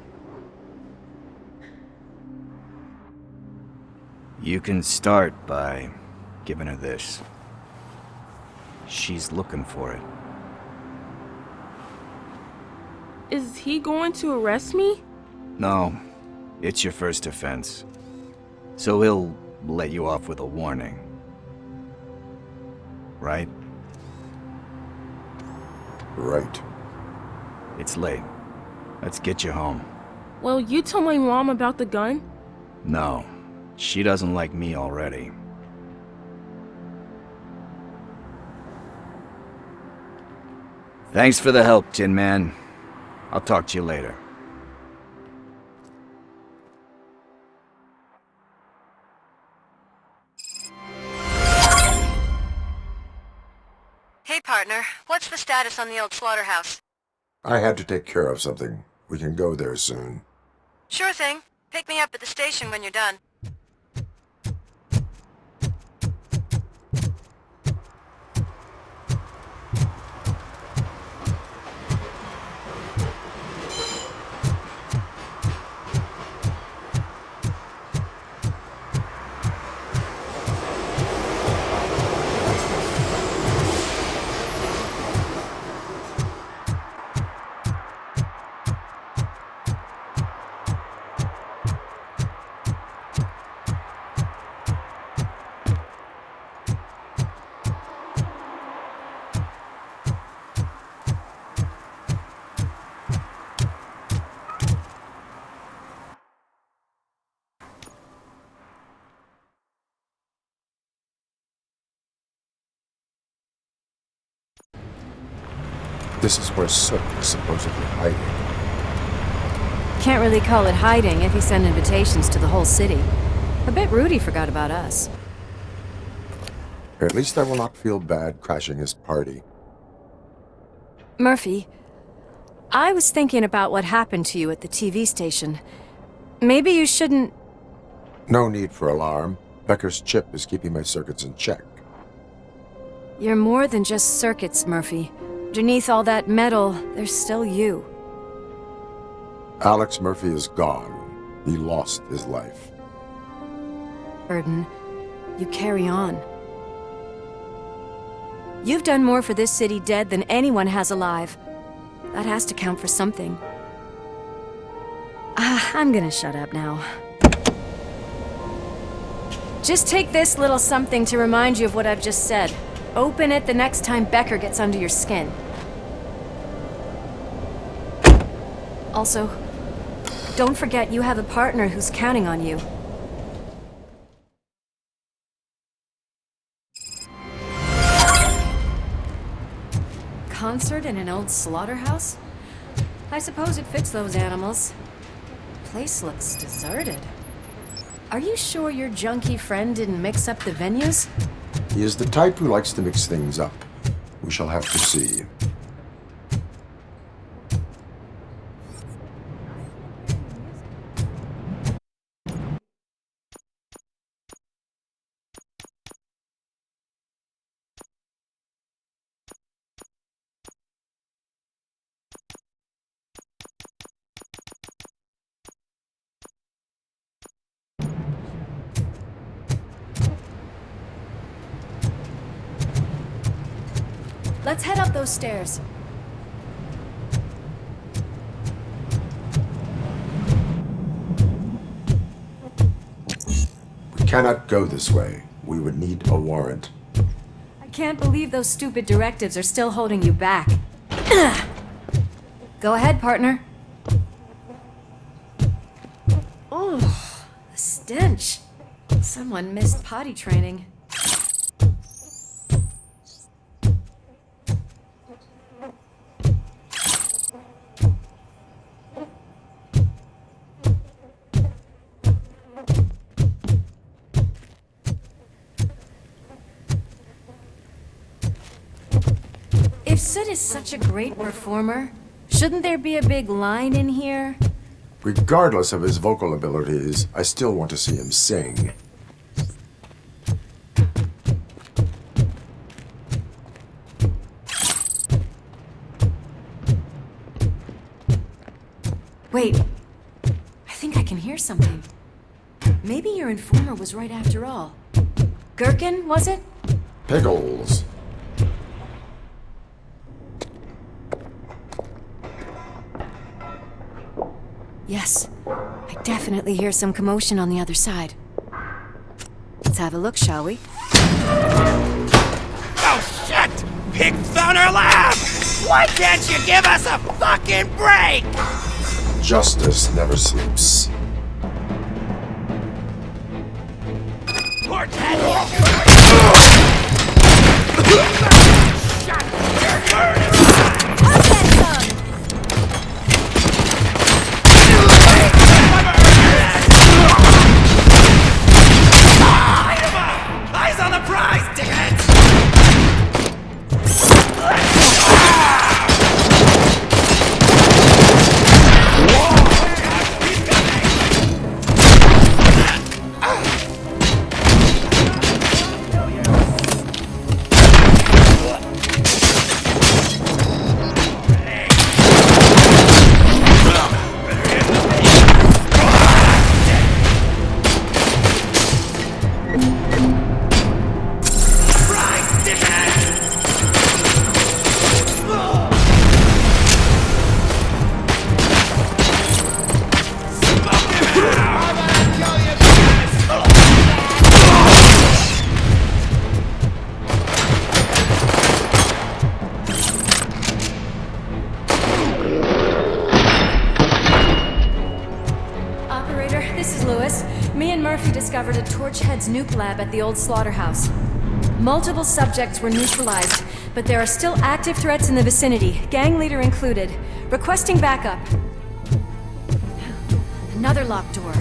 You can start by giving her this. She's looking for it. Is he going to arrest me? No, it's your first offense. So he'll let you off with a warning. Right? Right. It's late. Let's get you home. Well, you told my mom about the gun? No, she doesn't like me already. Thanks for the help, Tin Man. I'll talk to you later. Hey, partner. What's the status on the old slaughterhouse? I had to take care of something. We can go there soon. Sure thing. Pick me up at the station when you're done. This is where Sook is supposedly hiding. Can't really call it hiding if he sent invitations to the whole city. I bet Rudy forgot about us. At least I will not feel bad crashing his party. Murphy, I was thinking about what happened to you at the TV station. Maybe you shouldn't... No need for alarm. Becker's chip is keeping my circuits in check. You're more than just circuits, Murphy. Underneath all that metal, there's still you. Alex Murphy is gone. He lost his life. Burden, you carry on. You've done more for this city dead than anyone has alive. That has to count for something. I'm gonna shut up now. Just take this little something to remind you of what I've just said. Open it the next time Becker gets under your skin. Also, don't forget you have a partner who's counting on you. Concert in an old slaughterhouse? I suppose it fits those animals. Place looks deserted. Are you sure your junkie friend didn't mix up the venues? He is the type who likes to mix things up. We shall have to see. Let's head up those stairs. We cannot go this way. We would need a warrant. I can't believe those stupid directives are still holding you back. Go ahead, partner. Oh, the stench. Someone missed potty training. If Sid is such a great performer, shouldn't there be a big line in here? Regardless of his vocal abilities, I still want to see him sing. Wait, I think I can hear something. Maybe your informer was right after all. Gherkin, was it? Pickles. Yes, I definitely hear some commotion on the other side. Let's have a look, shall we? Oh, shit! Pig found our lab! Why can't you give us a fucking break? Justice never sleeps. Poor Ted! Shut your murderer! Eyes on the prize, dickheads! Discovered a Torchhead's nuke lab at the old slaughterhouse. Multiple subjects were neutralized, but there are still active threats in the vicinity, gang leader included. Requesting backup. Another locked door.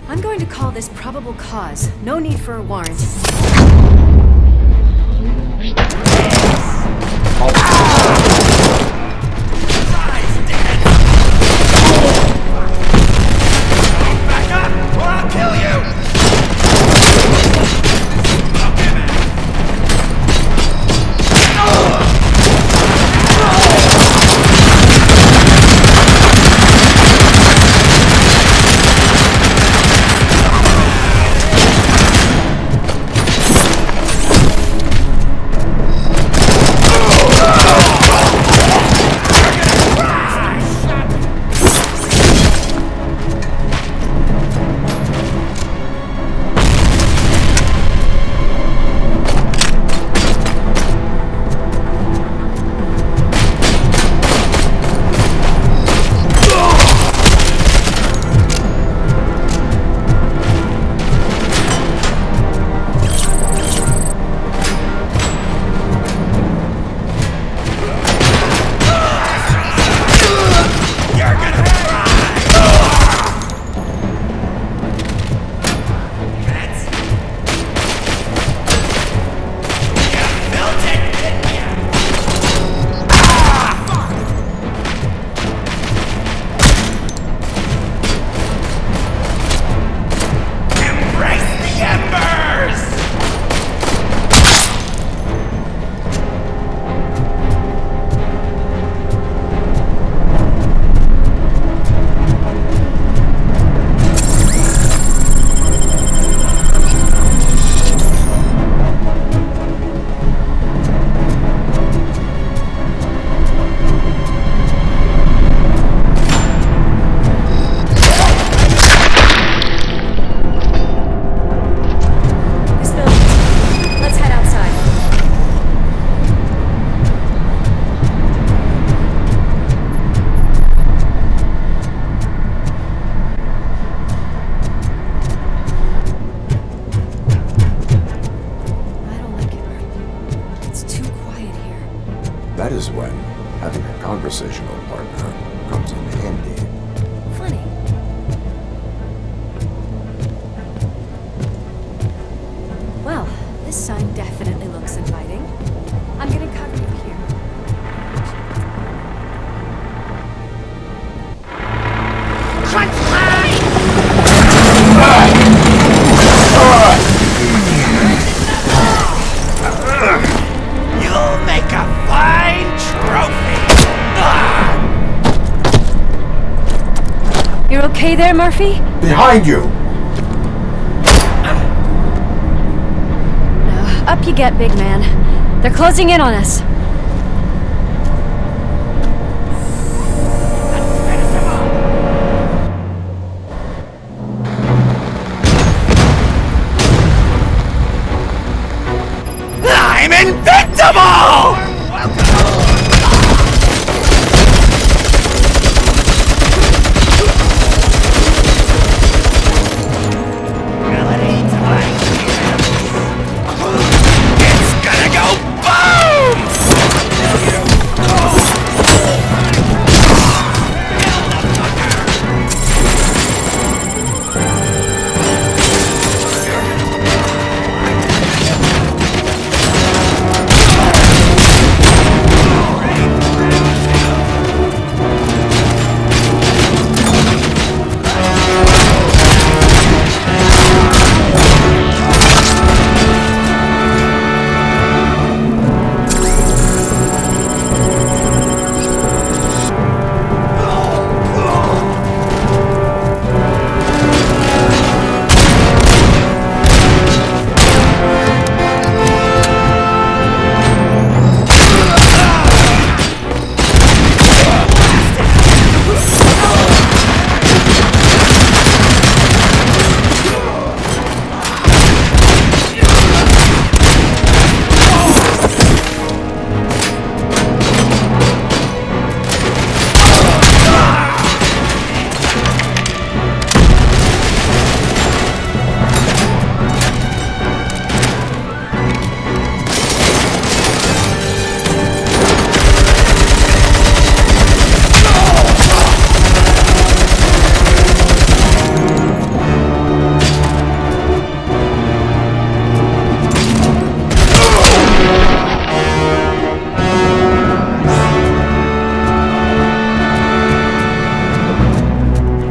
I'm going to call this probable cause. No need for a warrant. Back up, or I'll kill you! there, Murphy? Behind you! Up you get, big man. They're closing in on us. I'm invincible!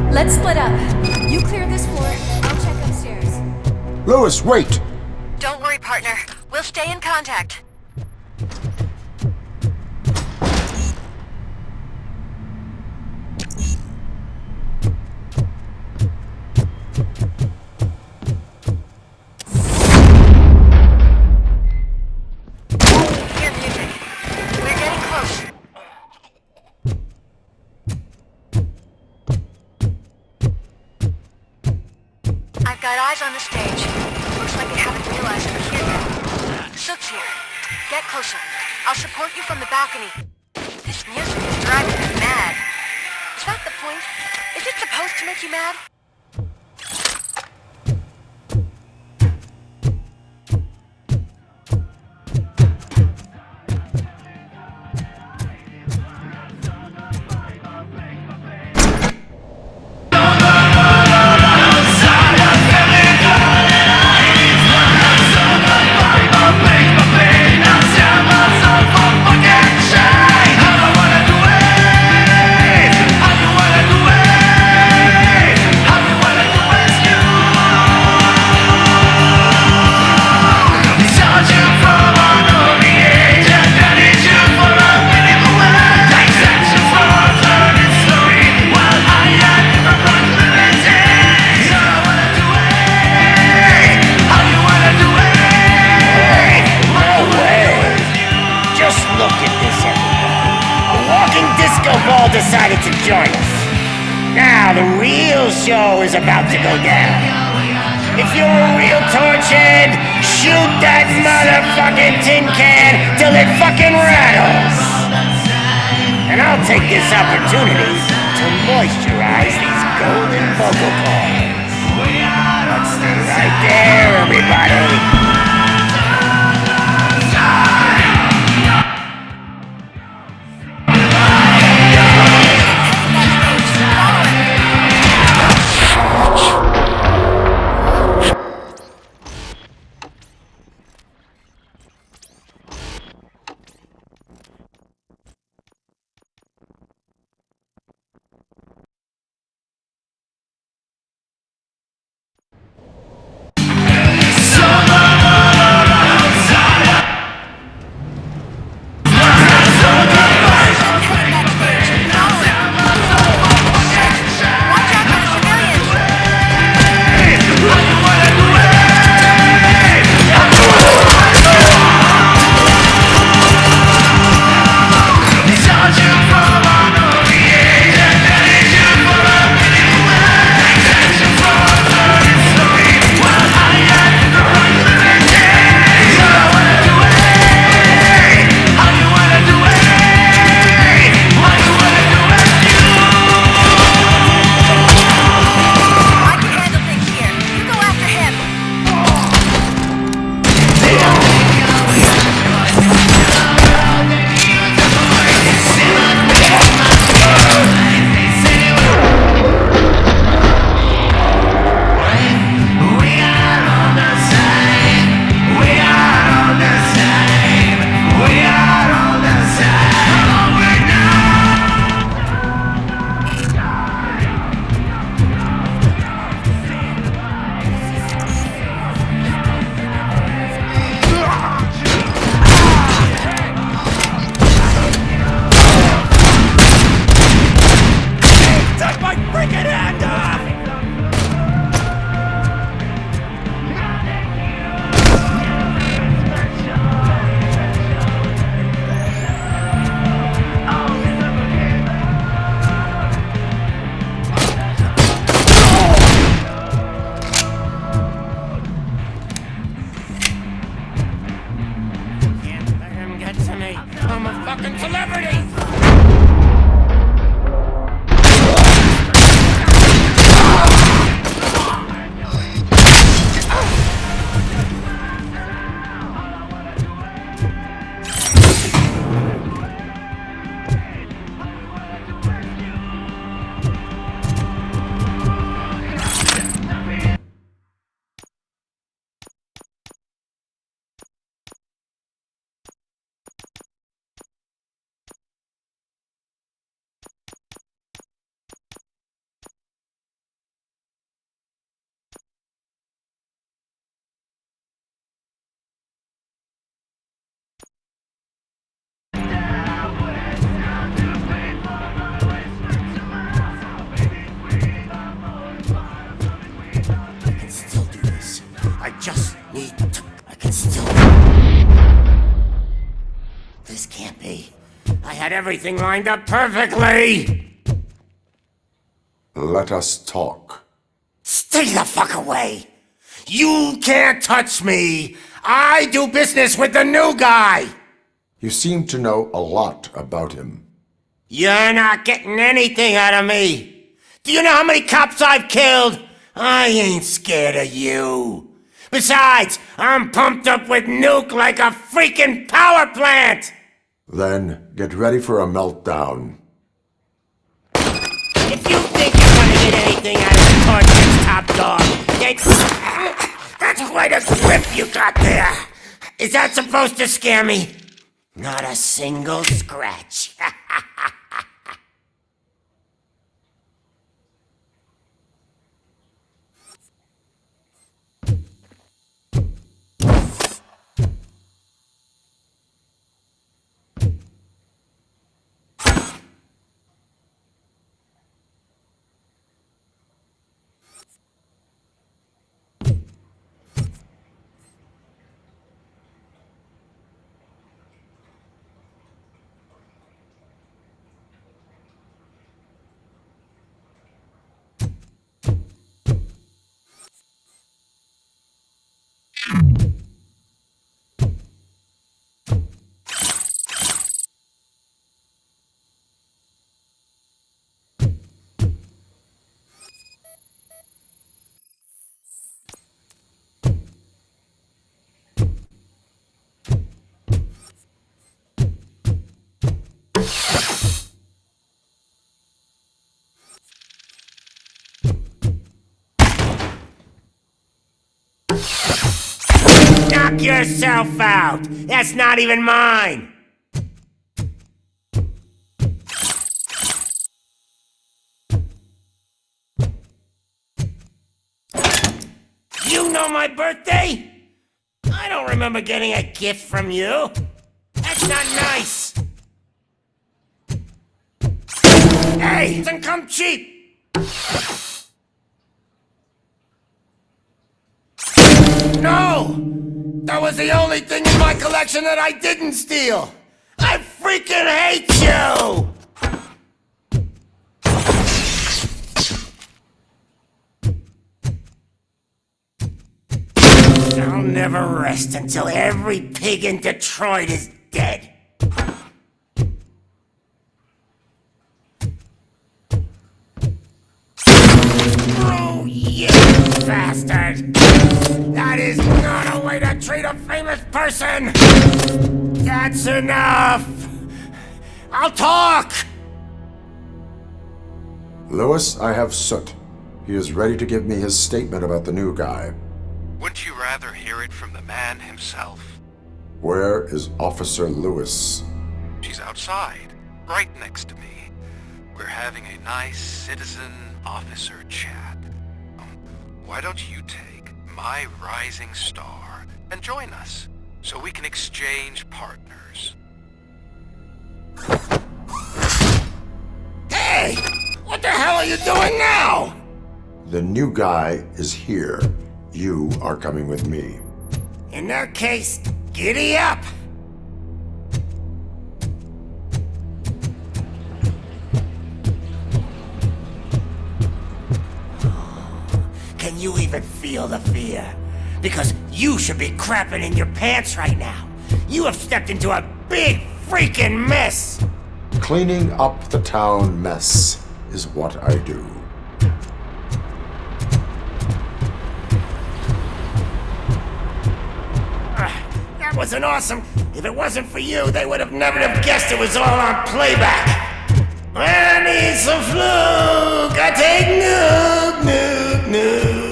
Let's split up. You clear this floor, I'll check upstairs. Lewis, wait! Don't worry, partner. We'll stay in contact. Hear music. We're getting close. I've got eyes on the stage. Looks like they haven't realized we're here yet. Sook's here. Get closer. I'll support you from the balcony. This music is driving me mad. Is that the point? Is it supposed to make you mad? Decided to join us. Now the real show is about to go down. If you're a real torchhead, shoot that motherfucking tin can till it fucking rattles. And I'll take this opportunity to moisturize these golden vocal cords. Let's stay right there, everybody. Had everything lined up perfectly! Let us talk. Stay the fuck away! You can't touch me! I do business with the new guy! You seem to know a lot about him. You're not getting anything out of me! Do you know how many cops I've killed? I ain't scared of you. Besides, I'm pumped up with nuke like a freaking power plant! Then get ready for a meltdown. If you think you're gonna get anything out of the Torch's top dog, that's quite a grip you got there. Is that supposed to scare me? Not a single scratch. Knock yourself out! That's not even mine! You know my birthday? I don't remember getting a gift from you. That's not nice. Hey, doesn't come cheap. No! That was the only thing in my collection that I didn't steal! I freaking hate you! I'll never rest until every pig in Detroit is dead. Oh, you bastard! That is not a way to treat a famous person! That's enough! I'll talk! Lewis, I have Soot. He is ready to give me his statement about the new guy. Wouldn't you rather hear it from the man himself? Where is Officer Lewis? She's outside, right next to me. We're having a nice citizen-officer chat. Why don't you take my rising star and join us, so we can exchange partners? Hey! What the hell are you doing now? The new guy is here. You are coming with me. In that case, giddy up! Can you even feel the fear? Because you should be crapping in your pants right now. You have stepped into a big freaking mess! Cleaning up the town mess is what I do. That was an awesome... If it wasn't for you, they would have never have guessed it was all on playback. I need some fluke. I take nuke, nuke, nuke.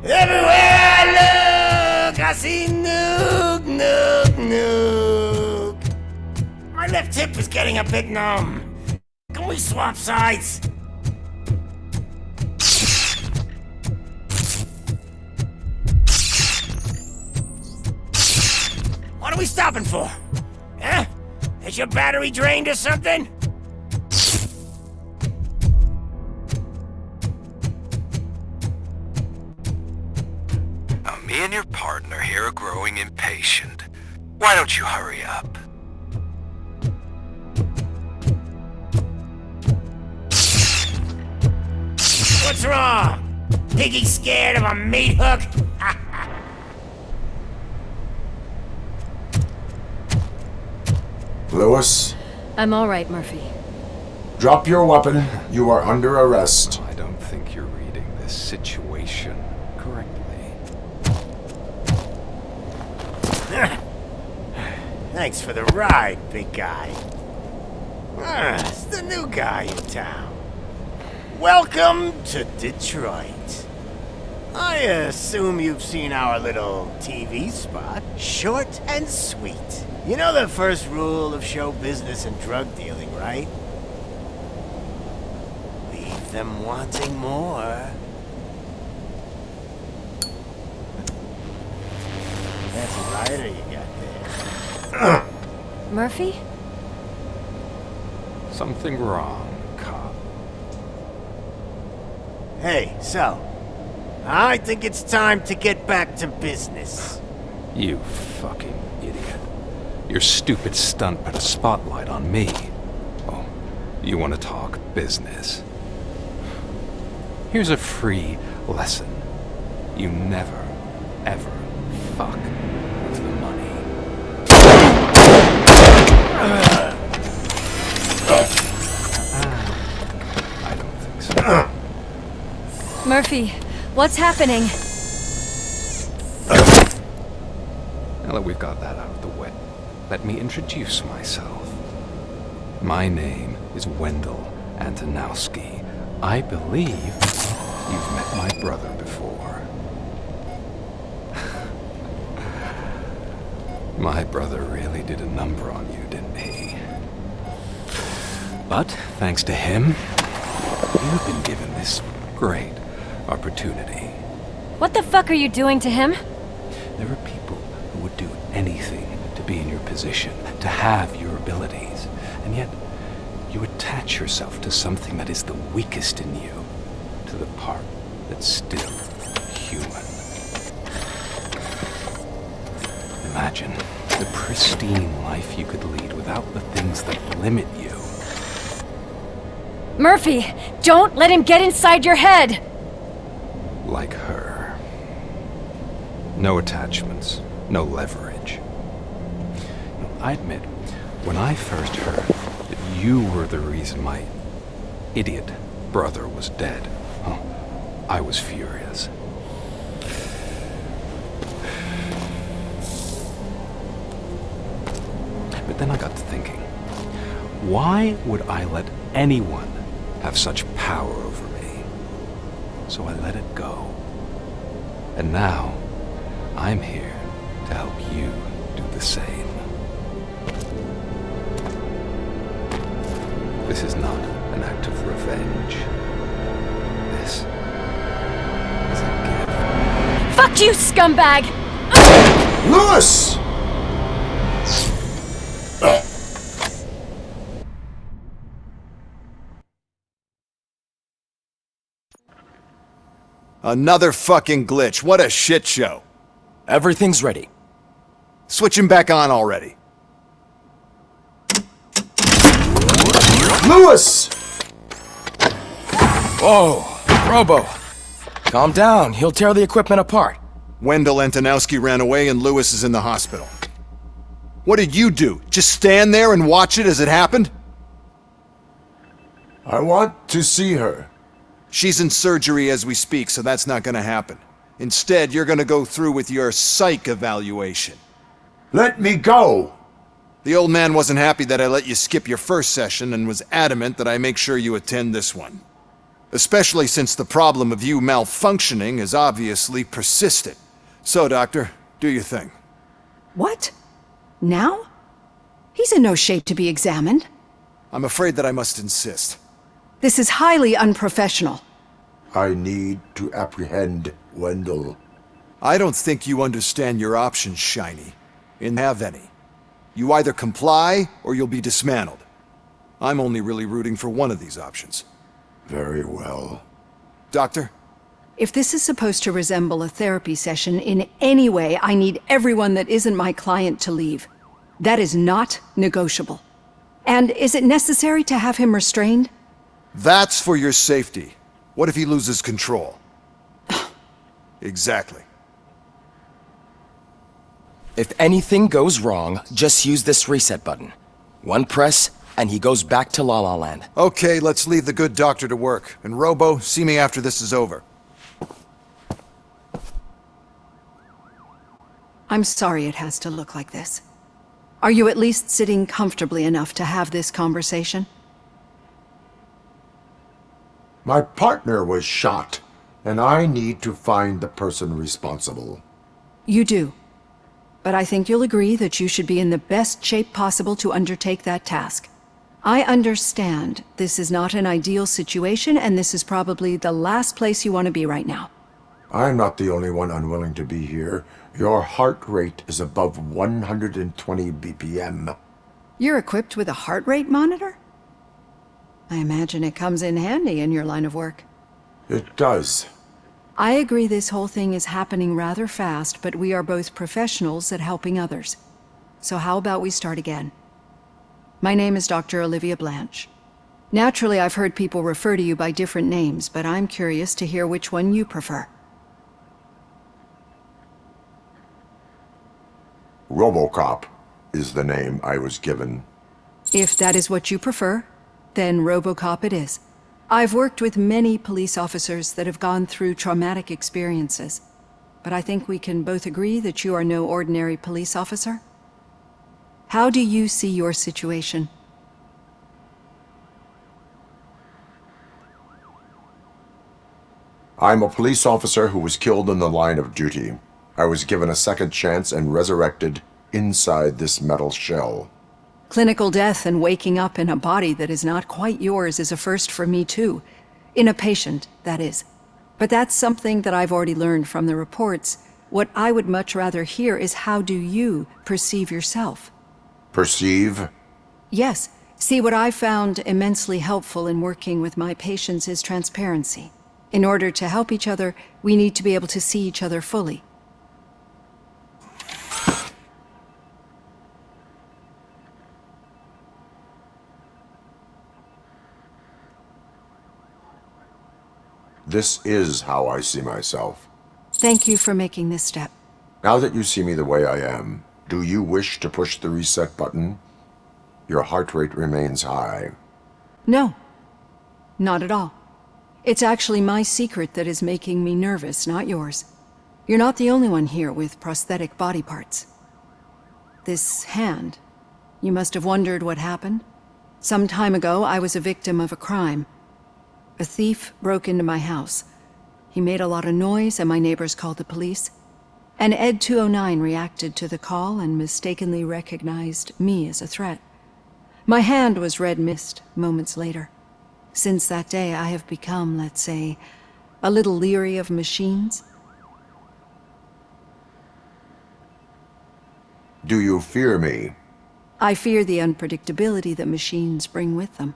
Everywhere I look, I see nuke, nuke, nuke. My left hip is getting a bit numb. Can we swap sides? What are we stopping for? Huh? Is your battery drained or something? Now, me and your partner here are growing impatient. Why don't you hurry up? What's wrong? Piggy scared of a meat hook? Lewis, I'm all right, Murphy. drop your weapon. You are under arrest. I don't think you're reading this situation correctly. Thanks for the ride, big guy. It's the new guy in town. Welcome to Detroit. I assume you've seen our little TV spot. Short and sweet. You know the first rule of show business and drug dealing, right? Leave them wanting more. That's a lighter you got there. Murphy? Something wrong, cop. Hey, so, I think it's time to get back to business. You fucking idiot. Your stupid stunt put a spotlight on me. Oh, you want to talk business? Here's a free lesson. You never, ever fuck with the money. I don't think so. Murphy, what's happening? Now that we've got that out of the way, let me introduce myself. My name is Wendell Antonowski. I believe you've met my brother before. My brother really did a number on you, didn't he? But, thanks to him, you've been given this great opportunity. What the fuck are you doing to him? There are people who would do anything to be in your position, to have your abilities, and yet you attach yourself to something that is the weakest in you, to the part that's still human. Imagine the pristine life you could lead without the things that limit you. Murphy, don't let him get inside your head! Like her. No attachments, no leverage. I admit, when I first heard that you were the reason my idiot brother was dead, I was furious. But then I got to thinking, why would I let anyone have such power over me? So I let it go. And now, I'm here to help you do the same. This is not an act of revenge. This is a gift. Fuck you, scumbag! Lewis! Another fucking glitch. What a shit show. Everything's ready. Switch him back on already. Lewis! Whoa, Robo. Calm down. He'll tear the equipment apart. Wendell Antonowski ran away and Lewis is in the hospital. What did you do? Just stand there and watch it as it happened? I want to see her. She's in surgery as we speak, so that's not gonna happen. Instead, you're gonna go through with your psych evaluation. Let me go! The old man wasn't happy that I let you skip your first session and was adamant that I make sure you attend this one. Especially since the problem of you malfunctioning has obviously persisted. So, Doctor, do your thing. What? Now? He's in no shape to be examined. I'm afraid that I must insist. This is highly unprofessional. I need to apprehend Wendell. I don't think you understand your options, Shiny. And have any. You either comply, or you'll be dismantled. I'm only really rooting for one of these options. Very well. Doctor? If this is supposed to resemble a therapy session in any way, I need everyone that isn't my client to leave. That is not negotiable. And is it necessary to have him restrained? That's for your safety. What if he loses control? Exactly. If anything goes wrong, just use this reset button. One press, and he goes back to La La Land. Okay, let's leave the good doctor to work. And Robo, see me after this is over. I'm sorry it has to look like this. Are you at least sitting comfortably enough to have this conversation? My partner was shot, and I need to find the person responsible. You do. But I think you'll agree that you should be in the best shape possible to undertake that task. I understand this is not an ideal situation, and this is probably the last place you want to be right now. I'm not the only one unwilling to be here. Your heart rate is above 120 BPM. You're equipped with a heart rate monitor? I imagine it comes in handy in your line of work. It does. I agree this whole thing is happening rather fast, but we are both professionals at helping others. So how about we start again? My name is Dr. Olivia Blanche. Naturally, I've heard people refer to you by different names, but I'm curious to hear which one you prefer. RoboCop is the name I was given. If that is what you prefer, then RoboCop it is. I've worked with many police officers that have gone through traumatic experiences, but I think we can both agree that you are no ordinary police officer. How do you see your situation? I'm a police officer who was killed in the line of duty. I was given a second chance and resurrected inside this metal shell. Clinical death and waking up in a body that is not quite yours is a first for me too. In a patient, that is. But that's something that I've already learned from the reports. What I would much rather hear is how do you perceive yourself? Perceive? Yes. See, what I found immensely helpful in working with my patients is transparency. In order to help each other, we need to be able to see each other fully. This is how I see myself. Thank you for making this step. Now that you see me the way I am, do you wish to push the reset button? Your heart rate remains high. No, not at all. It's actually my secret that is making me nervous, not yours. You're not the only one here with prosthetic body parts. This hand, you must have wondered what happened. Some time ago, I was a victim of a crime. A thief broke into my house. He made a lot of noise and my neighbors called the police. And Ed 209 reacted to the call and mistakenly recognized me as a threat. My hand was red mist moments later. Since that day, I have become, let's say, a little leery of machines. Do you fear me? I fear the unpredictability that machines bring with them.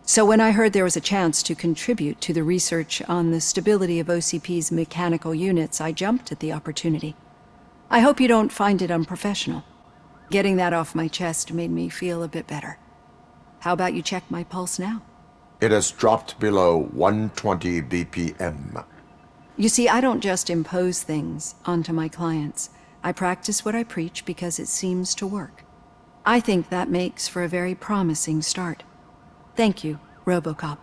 So when I heard there was a chance to contribute to the research on the stability of OCP's mechanical units, I jumped at the opportunity. I hope you don't find it unprofessional. Getting that off my chest made me feel a bit better. How about you check my pulse now? It has dropped below 120 BPM. You see, I don't just impose things onto my clients. I practice what I preach because it seems to work. I think that makes for a very promising start. Thank you, RoboCop.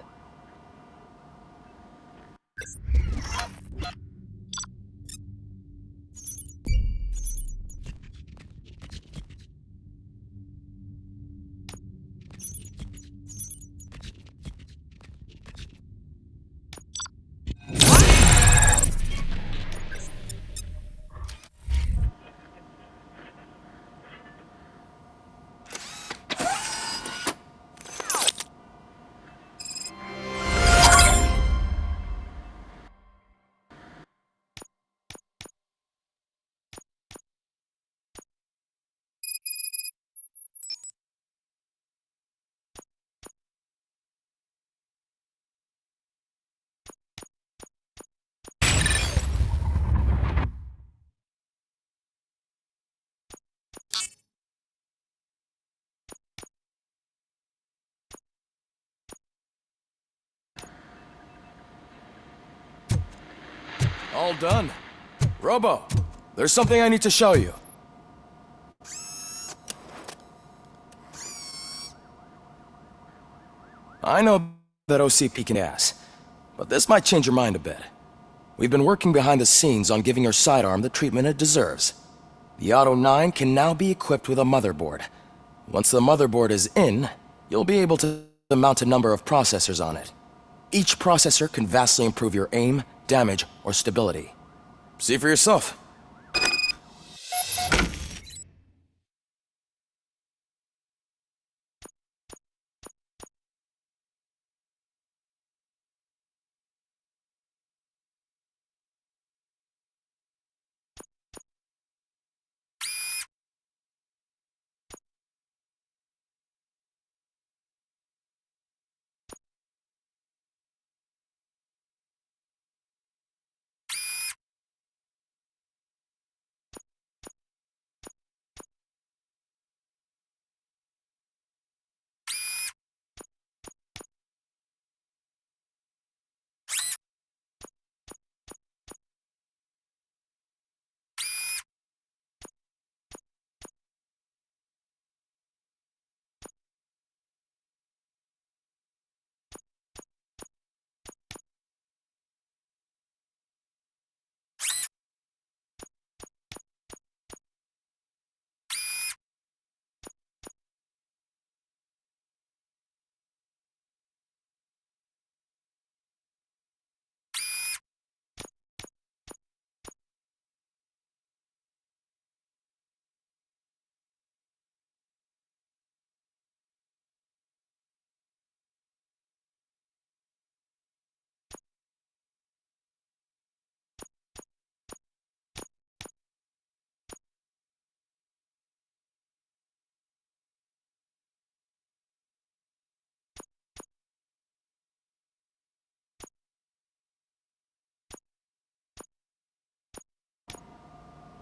All done. Robo, there's something I need to show you. I know that OCP can ass, but this might change your mind a bit. We've been working behind the scenes on giving your sidearm the treatment it deserves. The Auto 9 can now be equipped with a motherboard. Once the motherboard is in, you'll be able to mount a number of processors on it. Each processor can vastly improve your aim, damage, or stability. See for yourself.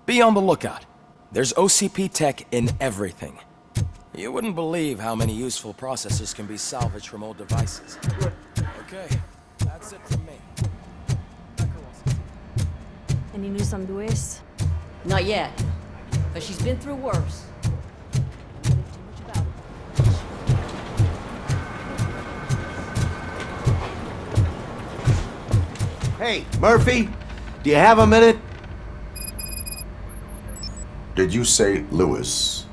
Be on the lookout. There's OCP tech in everything. You wouldn't believe how many useful processors can be salvaged from old devices. Okay, that's it from me. Any news on Luis? Not yet, but she's been through worse. Hey, Murphy, do you have a minute? Did you say Lewis?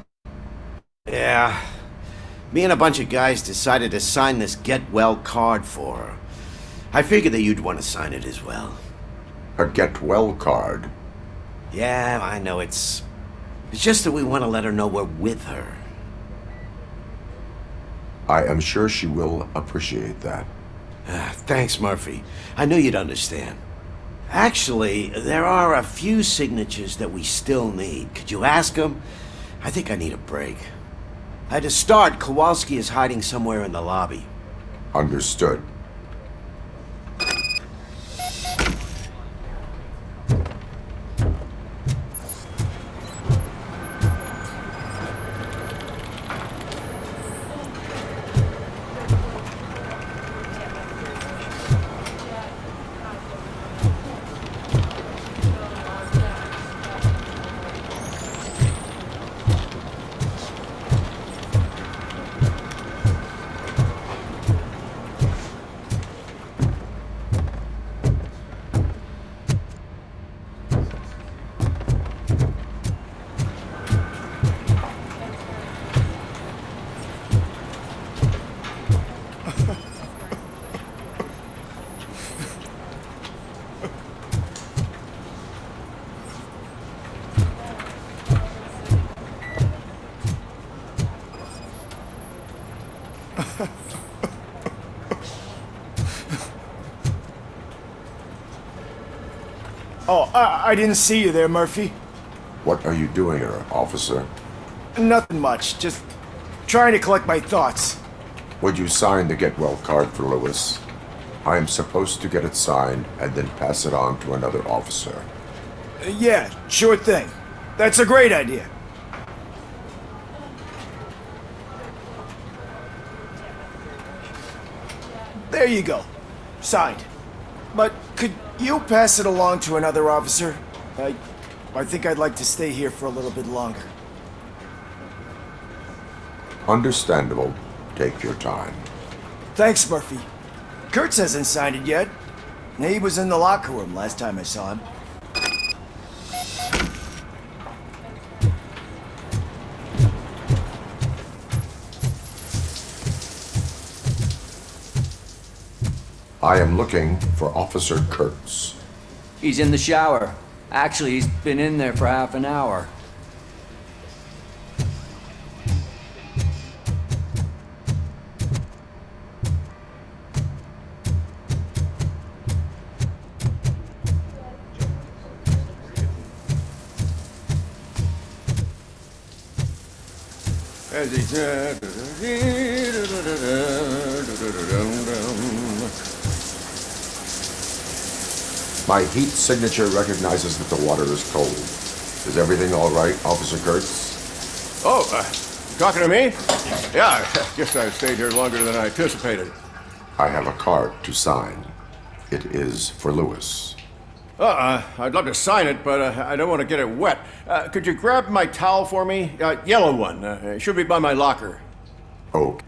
Yeah. Me and a bunch of guys decided to sign this get well card for her. I figured that you'd want to sign it as well. A get well card? Yeah, I know it's just that we want to let her know we're with her. I am sure she will appreciate that. Thanks, Murphy. I knew you'd understand. Actually, there are a few signatures that we still need. Could you ask them? I think I need a break. To start, Kowalski is hiding somewhere in the lobby. Understood. Oh, I didn't see you there, Murphy. What are you doing here, officer? Nothing much, just trying to collect my thoughts. Would you sign the get well card for Lewis? I am supposed to get it signed and then pass it on to another officer. Yeah, sure thing. That's a great idea. There you go. Signed. But could You pass it along to another officer. I think I'd like to stay here for a little bit longer. Understandable. Take your time. Thanks, Murphy. Kurtz hasn't signed it yet. He was in the locker room last time I saw him. I am looking for Officer Kurtz. He's in the shower. Actually, he's been in there for half an hour. As he said, My heat signature recognizes that the water is cold. Is everything all right, Officer Kurtz? oh, talking to me? Yeah, I guess I stayed here longer than I anticipated. I have a card to sign. It is for Lewis. I'd love to sign it, but I don't want to get it wet. Could you grab my towel for me? Yellow one. It should be by my locker. Oh.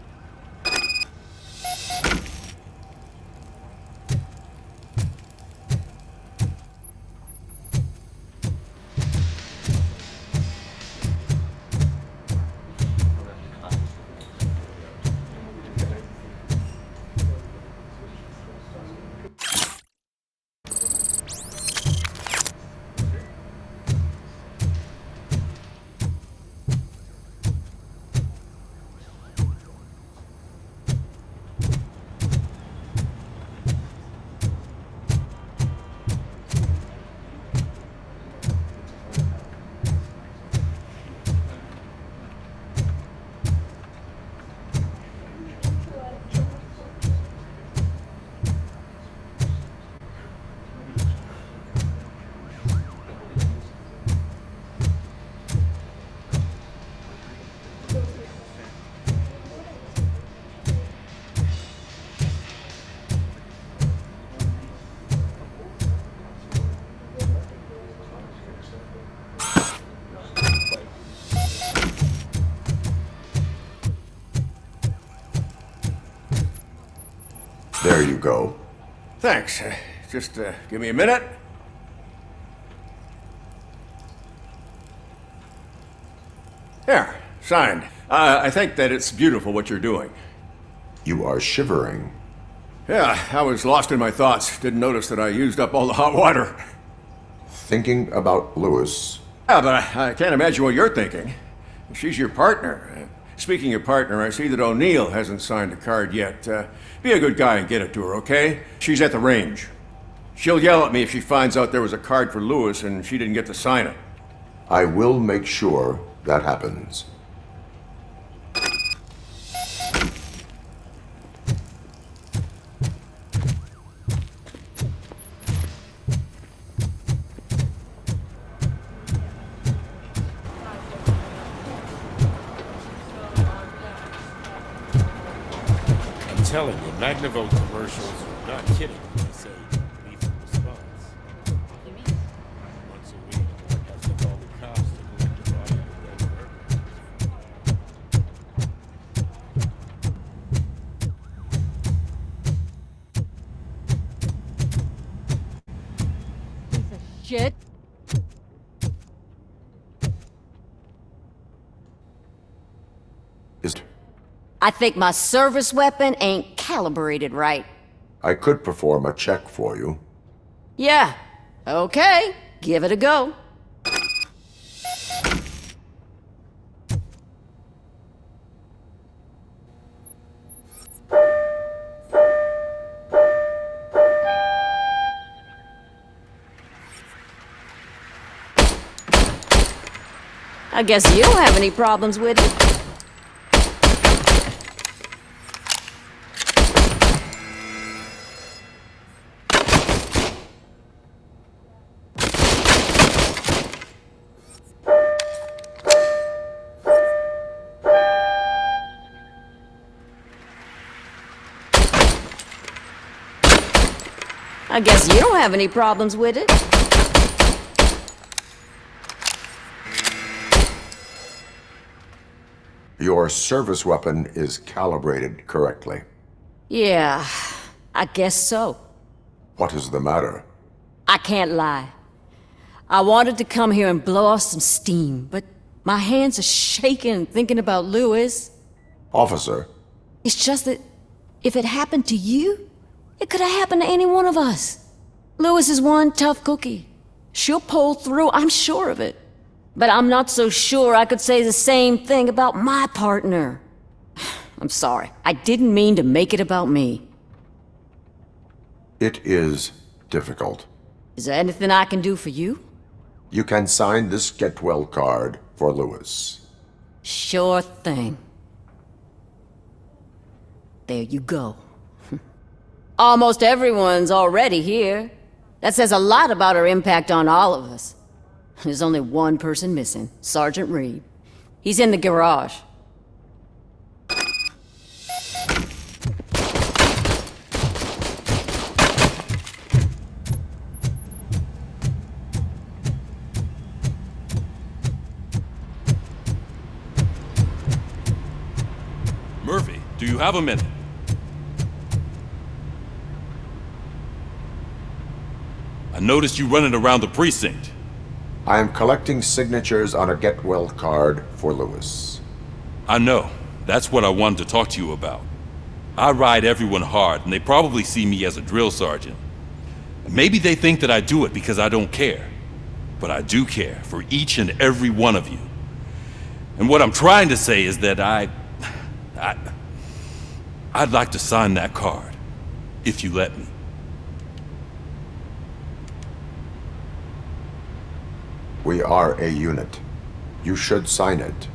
There you go. Thanks. Just give me a minute. There, signed. I think that it's beautiful what you're doing. You are shivering. Yeah, I was lost in my thoughts. Didn't notice that I used up all the hot water. Thinking about Lewis. Yeah, but I can't imagine what you're thinking. She's your partner. Speaking of partner, I see that O'Neill hasn't signed a card yet. Be a good guy and get it to her, okay? She's at the range. She'll yell at me if she finds out there was a card for Lewis and she didn't get to sign it. I will make sure that happens. I'm telling you, Magnavolt commercials are not kidding when they say lethal response. Once a week, I have to call the cops to collect the body of their murderers. Shit. I think my service weapon ain't calibrated right. I could perform a check for you. Yeah. Okay. Give it a go. I guess you don't have any problems with it. I guess you don't have any problems with it. Your service weapon is calibrated correctly. Yeah, I guess so. What is the matter? I can't lie. I wanted to come here and blow off some steam, but my hands are shaking thinking about Lewis. Officer, It's just that if it happened to you, it could have happened to any one of us. Lewis is one tough cookie. She'll pull through, I'm sure of it. But I'm not so sure I could say the same thing about my partner. I'm sorry. I didn't mean to make it about me. it is difficult. Is there anything I can do for you? You can sign this Get Well card for Lewis. Sure thing. There you go. Almost everyone's already here. That says a lot about her impact on all of us. There's only one person missing, Sergeant Reed. He's in the garage. Murphy, do you have a minute? I noticed you running around the precinct. I am collecting signatures on a Get Well card for Lewis. I know. That's what I wanted to talk to you about. I ride everyone hard, and they probably see me as a drill sergeant. Maybe they think that I do it because I don't care. But I do care for each and every one of you. And what I'm trying to say is that I'd like to sign that card, if you let me. We are a unit. You should sign it.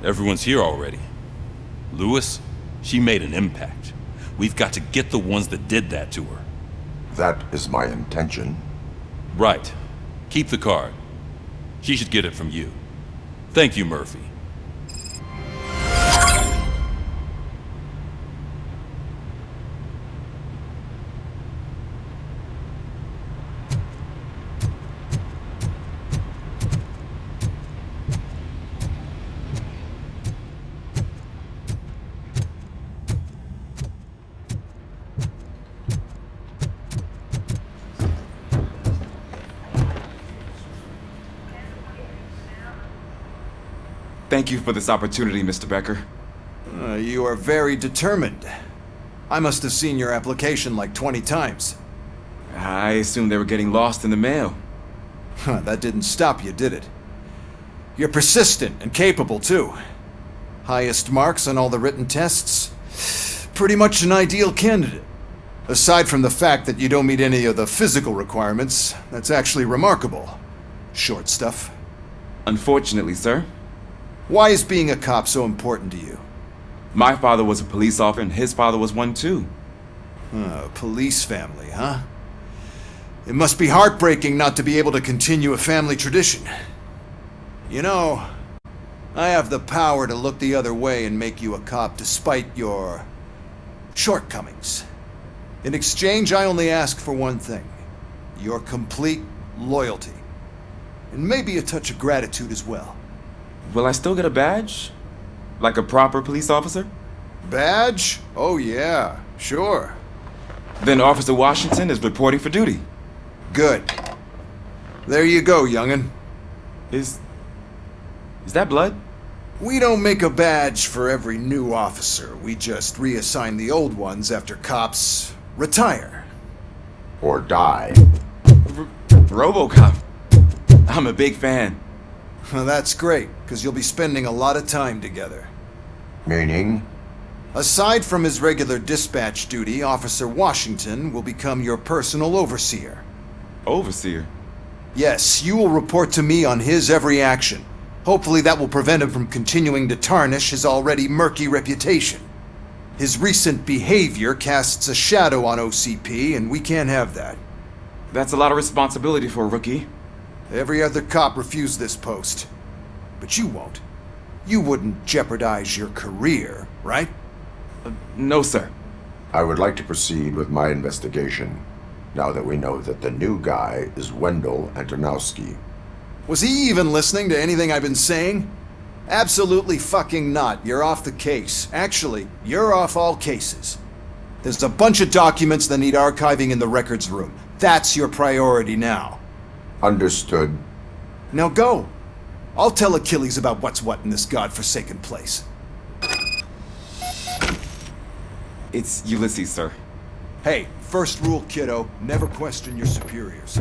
Everyone's here already. Lewis, she made an impact. We've got to get the ones that did that to her. That is my intention. Right. Keep the card. She should get it from you. Thank you, Murphy. Thank you for this opportunity, Mr. Becker. You are very determined. I must have seen your application like 20 times. I assumed they were getting lost in the mail. That didn't stop you, did it? You're persistent and capable, too. Highest marks on all the written tests. Pretty much an ideal candidate. Aside from the fact that you don't meet any of the physical requirements, that's actually remarkable. Short stuff. Unfortunately, sir. Why is being a cop so important to you? My father was a police officer and his father was one too. Police family, huh? It must be heartbreaking not to be able to continue a family tradition. You know, I have the power to look the other way and make you a cop despite your shortcomings. In exchange, I only ask for one thing. Your complete loyalty. And maybe a touch of gratitude as well. Will I still get a badge? Like a proper police officer? Badge? Oh yeah, sure. Then Officer Washington is reporting for duty. Good. There you go, young'un. Is that blood? We don't make a badge for every new officer. We just reassign the old ones after cops retire. Or die. RoboCop. I'm a big fan. Well, that's great, because you'll be spending a lot of time together. Meaning? Aside from his regular dispatch duty, Officer Washington will become your personal overseer. Overseer? Yes, you will report to me on his every action. Hopefully that will prevent him from continuing to tarnish his already murky reputation. His recent behavior casts a shadow on OCP, and we can't have that. That's a lot of responsibility for a rookie. Every other cop refused this post. But you won't. You wouldn't jeopardize your career, right? No, sir. I would like to proceed with my investigation. now that we know that the new guy is Wendell Antonowski. Was he even listening to anything I've been saying? Absolutely fucking not. You're off the case. Actually, you're off all cases. There's a bunch of documents that need archiving in the records room. That's your priority now. Understood. Now go. I'll tell Achilles about what's what in this godforsaken place. It's Ulysses, sir. Hey, first rule, kiddo, never question your superiors.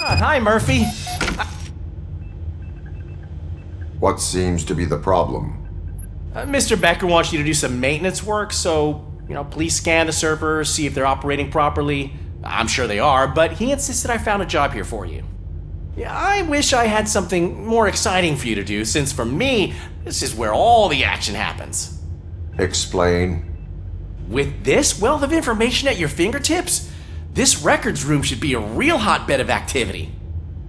Hi, Murphy. What seems to be the problem? Mr. Becker wants you to do some maintenance work, so, please scan the servers, see if they're operating properly. I'm sure they are, but he insisted I found a job here for you. Yeah, I wish I had something more exciting for you to do, since for me, this is where all the action happens. Explain. With this wealth of information at your fingertips, this records room should be a real hotbed of activity.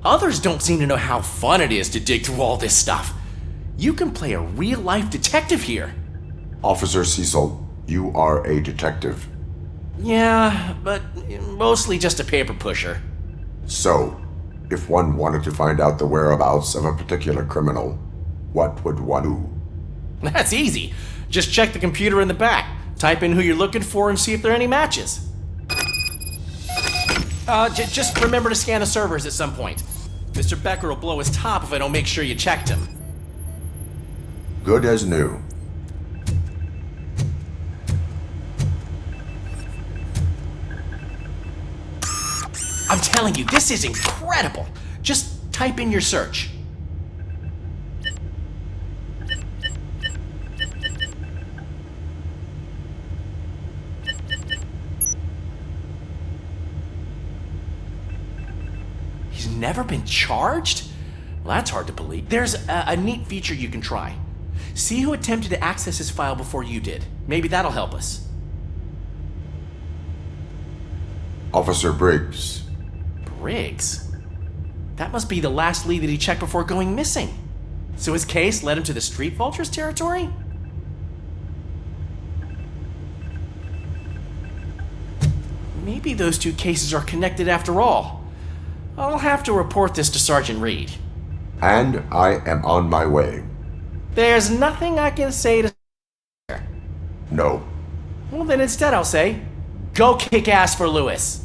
Others don't seem to know how fun it is to dig through all this stuff. You can play a real-life detective here. Officer Cecil, you are a detective. Yeah, but mostly just a paper pusher. So, if one wanted to find out the whereabouts of a particular criminal, what would one do? That's easy. Just check the computer in the back, type in who you're looking for, and see if there are any matches. Just remember to scan the servers at some point. Mr. Becker will blow his top if I don't make sure you checked him. Good as new. I'm telling you, this is incredible. Just type in your search. He's never been charged? Well, that's hard to believe. There's a neat feature you can try. See who attempted to access his file before you did. Maybe that'll help us. Officer Briggs. Briggs? That must be the last lead that he checked before going missing. So his case led him to the Street Vultures territory? Maybe those two cases are connected after all. I'll have to report this to Sergeant Reed. And I am on my way. There's nothing I can say to... No. Well, then instead I'll say, go kick ass for Lewis.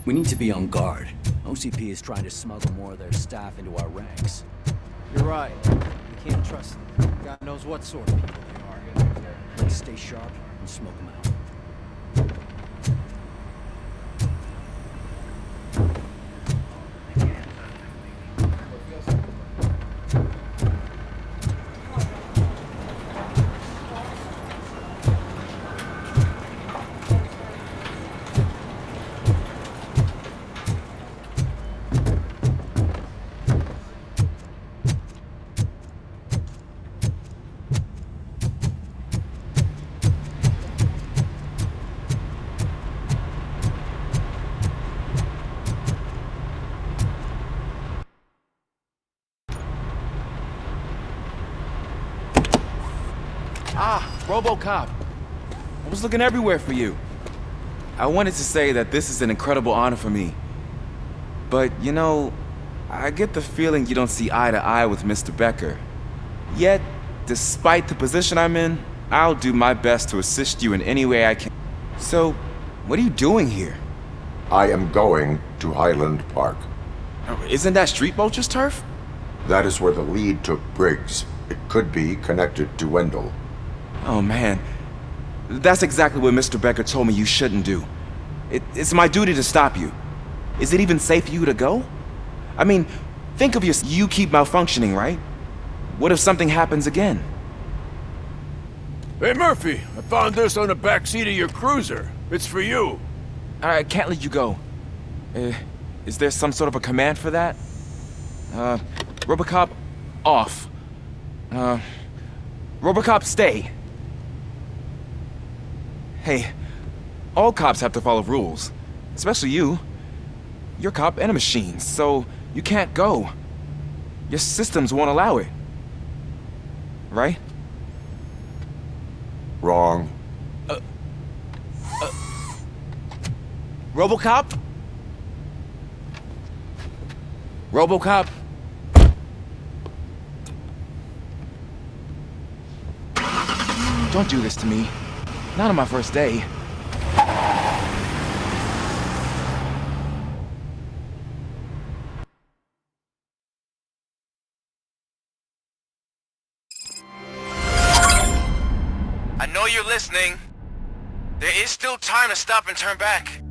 We need to be on guard. OCP is trying to smuggle more of their staff into our ranks. You're right. We can't trust them. God knows what sort of people they are. Let's stay sharp and smoke them out. RoboCop. I was looking everywhere for you. I wanted to say that this is an incredible honor for me. But, I get the feeling you don't see eye to eye with Mr. Becker. Yet, despite the position I'm in, I'll do my best to assist you in any way I can. So, what are you doing here? I am going to Highland Park. Isn't that Street Vulture's turf? That is where the lead took Briggs. It could be connected to Wendell. Oh man, that's exactly what Mr. Becker told me you shouldn't do. It's my duty to stop you. Is it even safe for you to go? I mean, think of you keep malfunctioning, right? What if something happens again? Hey Murphy, I found this on the back seat of your cruiser. It's for you. I can't let you go. Is there some sort of a command for that? RoboCop, off. RoboCop, stay. Hey, all cops have to follow rules. Especially you. You're a cop and a machine, so you can't go. Your systems won't allow it. Right? Wrong. RoboCop? RoboCop? Don't do this to me. Not on my first day. I know you're listening. There is still time to stop and turn back.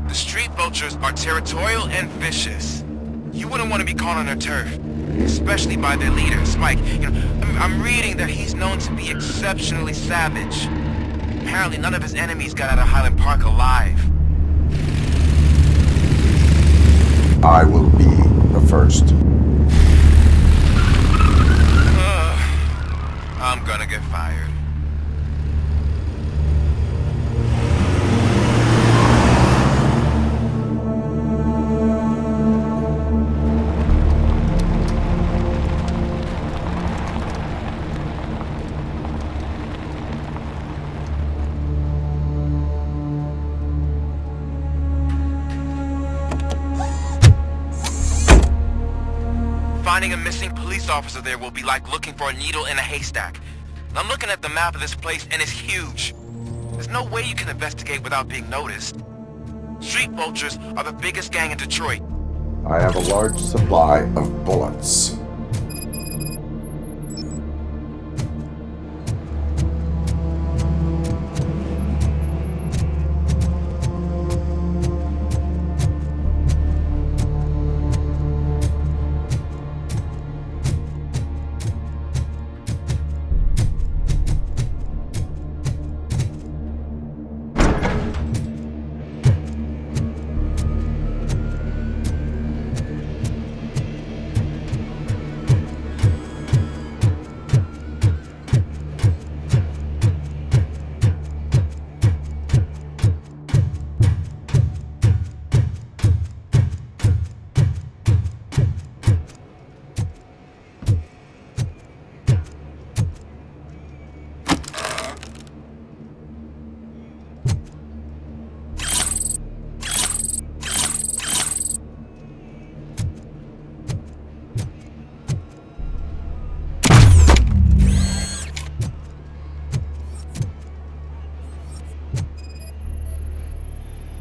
The street vultures are territorial and vicious. You wouldn't want to be caught on their turf, especially by their leader, Spike. I'm reading that he's known to be exceptionally savage. Apparently none of his enemies got out of Highland Park alive. I will be the first. I'm gonna get fired. Finding a missing police officer there will be like looking for a needle in a haystack. And I'm looking at the map of this place and it's huge. There's no way you can investigate without being noticed. Street vultures are the biggest gang in Detroit. I have a large supply of bullets.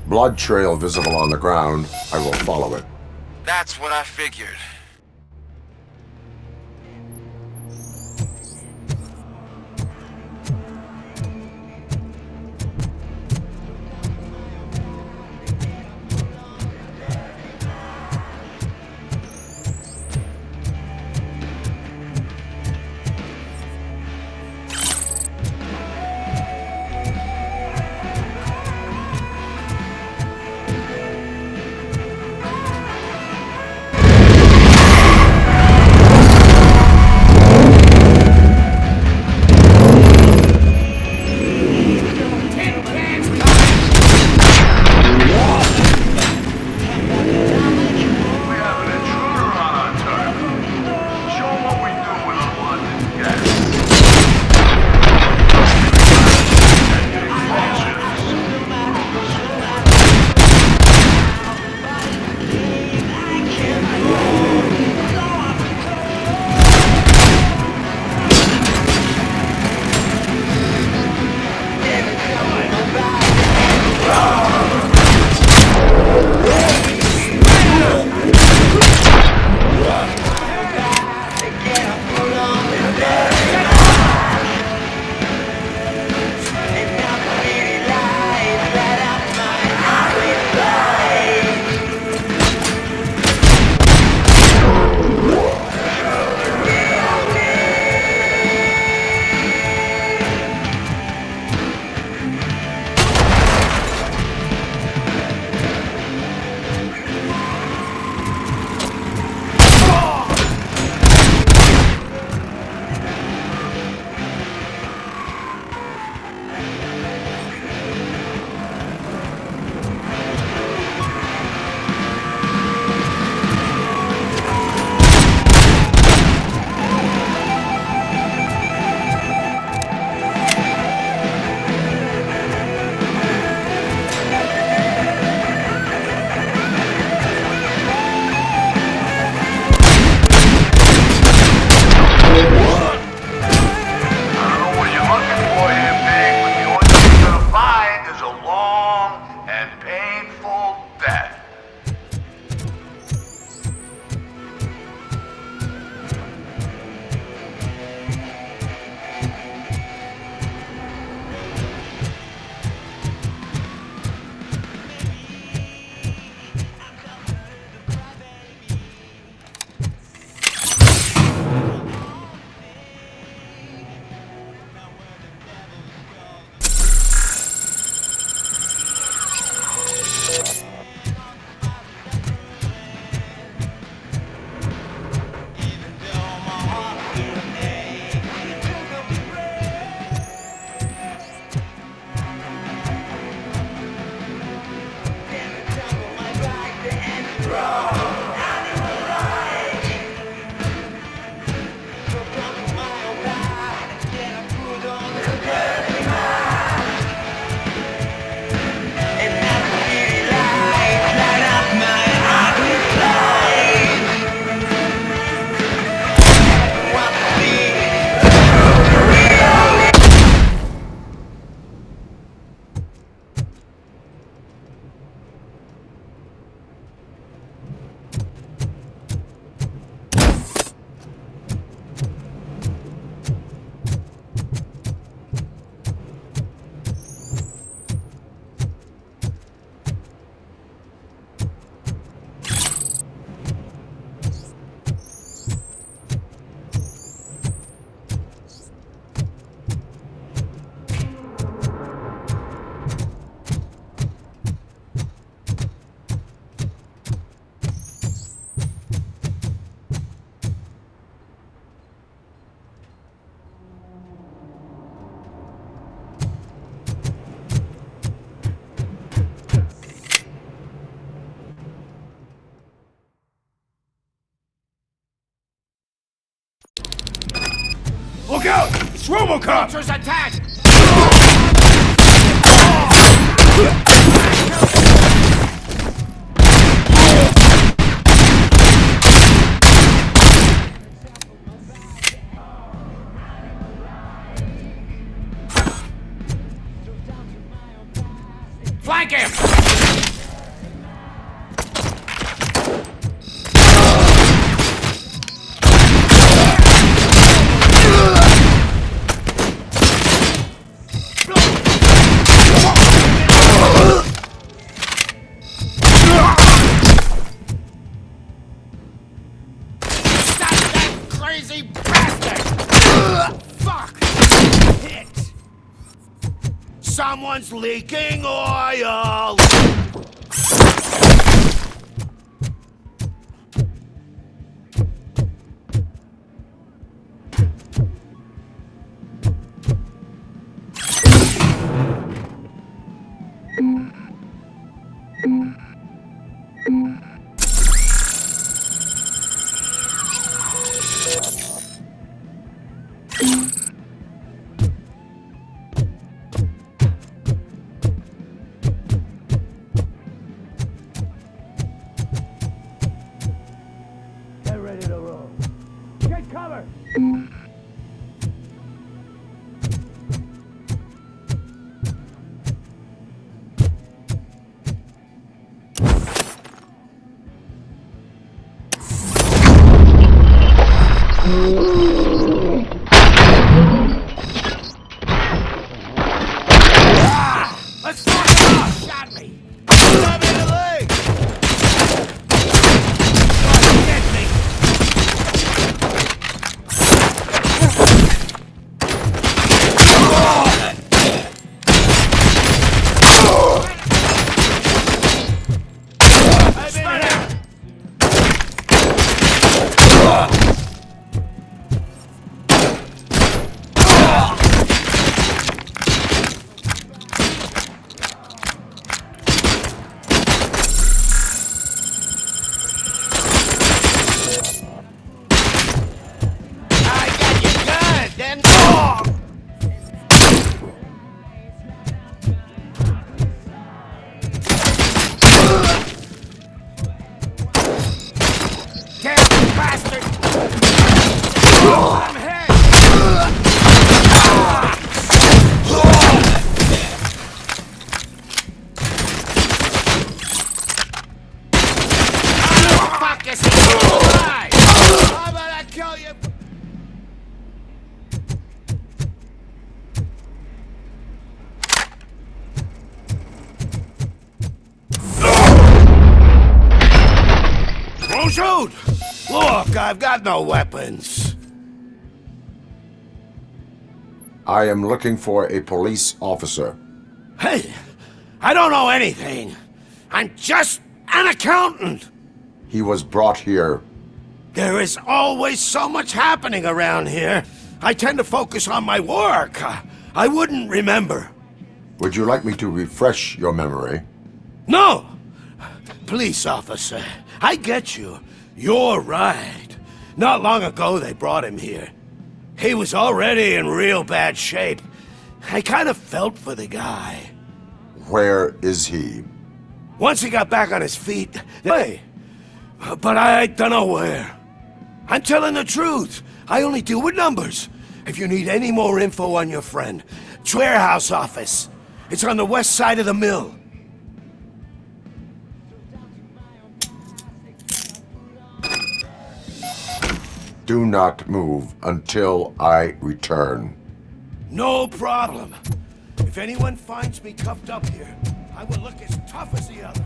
Blood trail visible on the ground. I will follow it. That's what I figured. RoboCop! Vultures attack! Flank him! Crazy bastard! Fuck! Hit! Someone's leaking oil! Let's talk about shot me! Stab me in the leg! Get me! Don't shoot! Look, I've got no weapons. I am looking for a police officer. Hey, I don't know anything. I'm just an accountant. He was brought here. There is always so much happening around here. I tend to focus on my work. I wouldn't remember. Would you like me to refresh your memory? No! Police officer, I get you. You're right. Not long ago they brought him here. He was already in real bad shape. I kind of felt for the guy. Where is he? Once he got back on his feet, but I don't know where. I'm telling the truth. I only deal with numbers. If you need any more info on your friend, warehouse office. It's on the west side of the mill. Do not move until I return. No problem. If anyone finds me cuffed up here, I will look as tough as the others.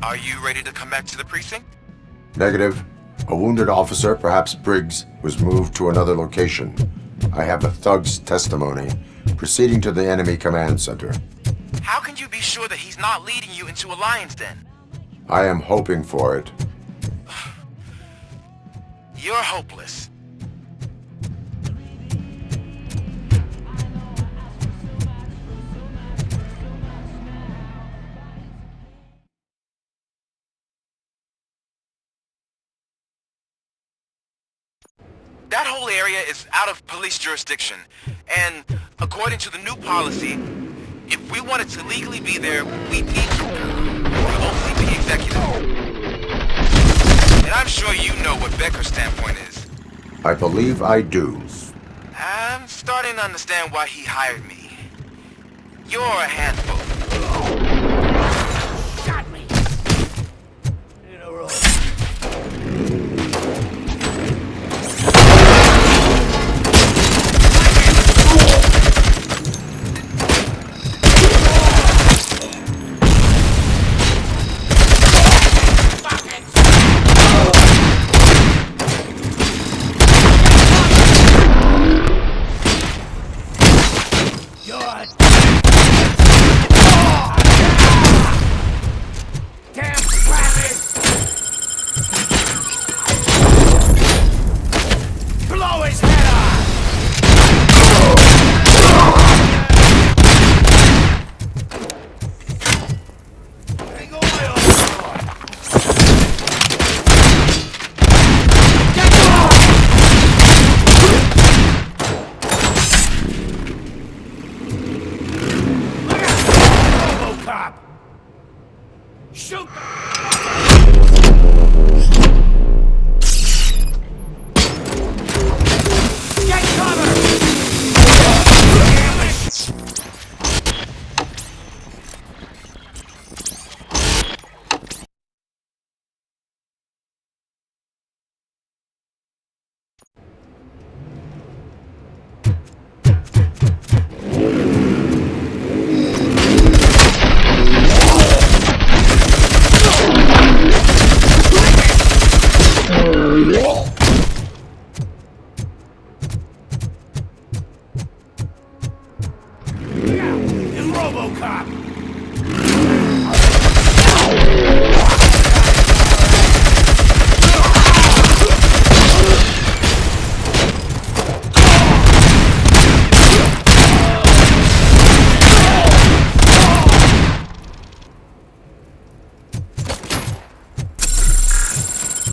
Are you ready to come back to the precinct? Negative. A wounded officer, perhaps Briggs, was moved to another location. I have a thug's testimony, proceeding to the enemy command center. How can you be sure that he's not leading you into a lion's den? I am hoping for it. You're hopeless. That whole area is out of police jurisdiction. And according to the new policy, if we wanted to legally be there, we need to the OCP executive. And I'm sure you know what Becker's standpoint is. I believe I do. I'm starting to understand why he hired me. You're a handful. Got me! In a row. RoboCop! Shoot! Get cover! RoboCop!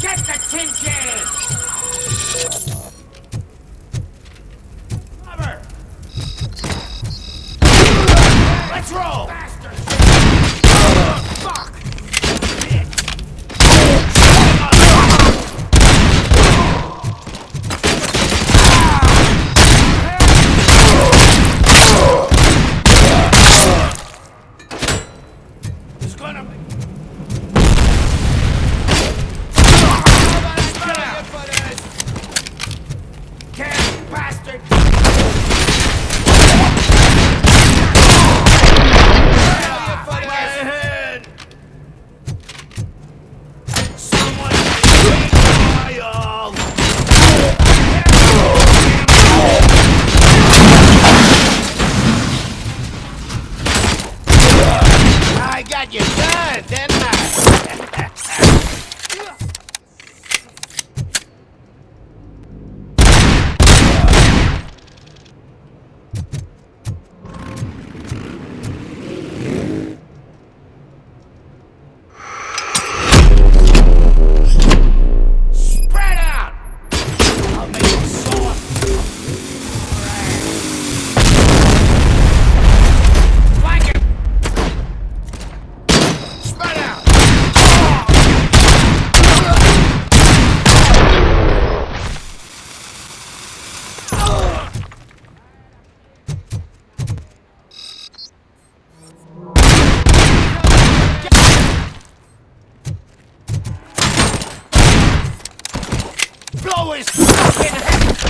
Get the tin can! Cover! Let's roll! Fuck! It's gonna be... Can't bastard! I got you done, didn't I? Spread out! I'll make you soft. Flank him! Spread out! Blow his fucking head!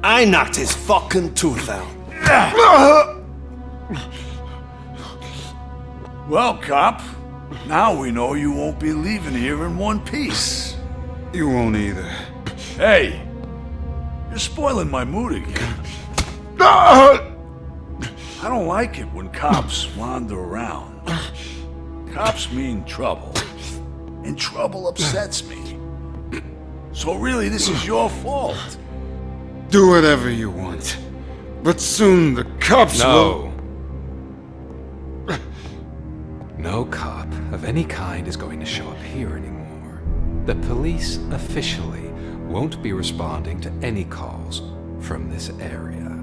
I knocked his fucking tooth out. Well, cop, now we know you won't be leaving here in one piece. You won't either. Hey, you're spoiling my mood again. I don't like it when cops wander around. Cops mean trouble, and trouble upsets me. So really, this is your fault. Do whatever you want. But soon the cops will... No cop of any kind is going to show up here anymore. The police officially won't be responding to any calls from this area.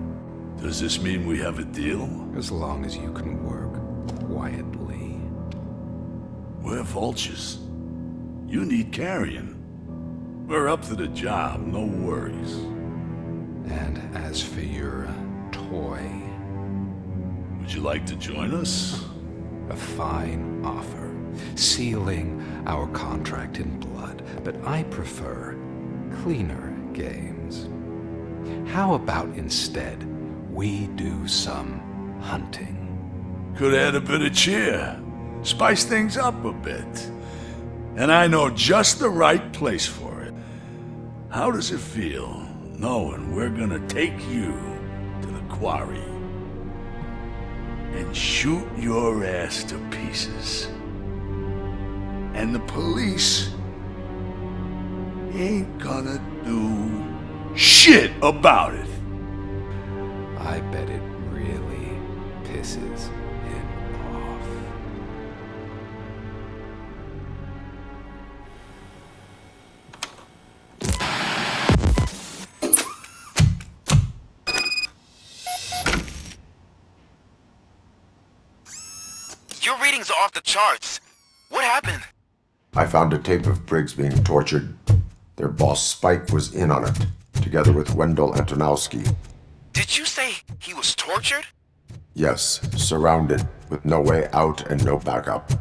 Does this mean we have a deal? As long as you can work quietly. We're vultures. You need carrying. We're up to the job, no worries. And as for your toy... Would you like to join us? A fine offer, sealing our contract in blood, but I prefer cleaner games. How about instead we do some hunting? Could add a bit of cheer, spice things up a bit. And I know just the right place for it. How does it feel knowing we're gonna take you to the quarry and shoot your ass to pieces? And the police ain't gonna do shit about it. I bet it really pisses him off. Your readings are off the charts. What happened? I found a tape of Briggs being tortured. Their boss Spike was in on it, together with Wendell Antonowski. Did you say he was tortured? Yes, surrounded, with no way out and no backup.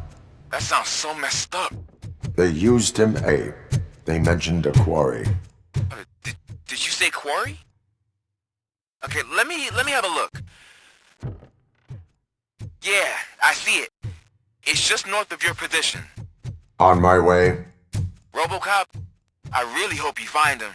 That sounds so messed up. They used him, they mentioned a quarry. Did you say quarry? Okay, let me have a look. Yeah, I see it. It's just north of your position. On my way. RoboCop, I really hope you find him.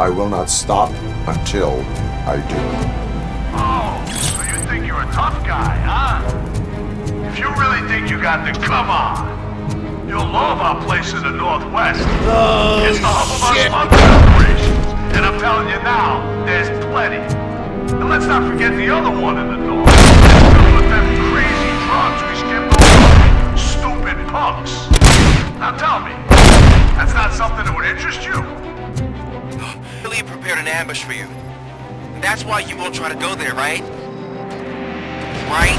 I will not stop until I do. Oh, so you think you're a tough guy, huh? If you really think you got the come on, you'll love our place in the Northwest. It's the hub of our smuggling operations, and I'm telling you now, there's plenty. And let's not forget the other one in the north. With them crazy drugs we skipped over. Stupid punks. Now tell me, that's not something that would interest you? Billy prepared an ambush for you. That's why you won't try to go there, right? Right?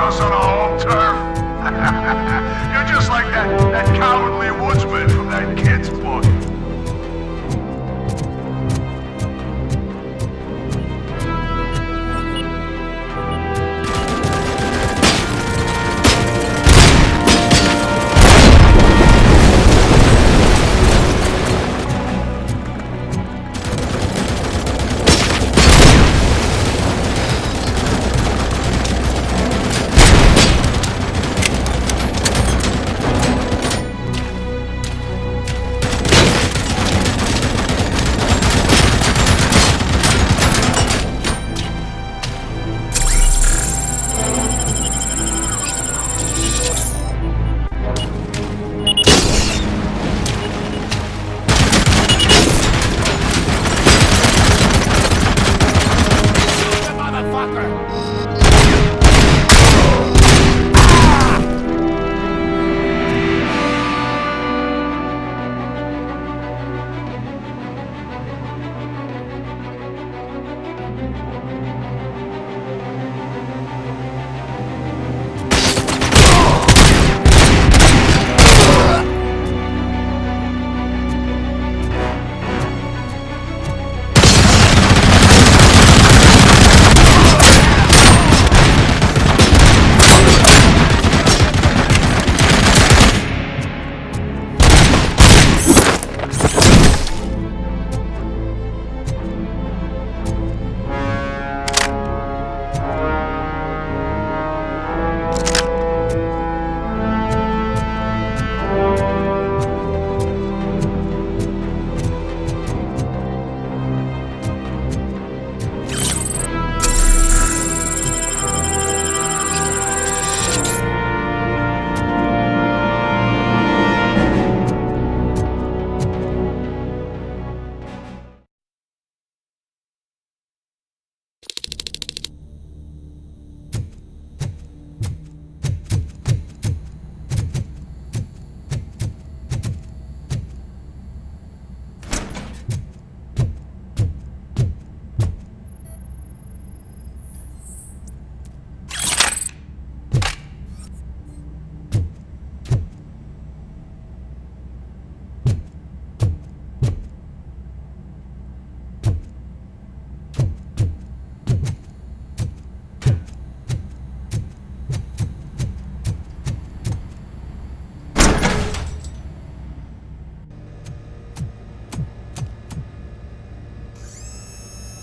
us on our home turf? You're just like that cowardly woodsman from that kid's book.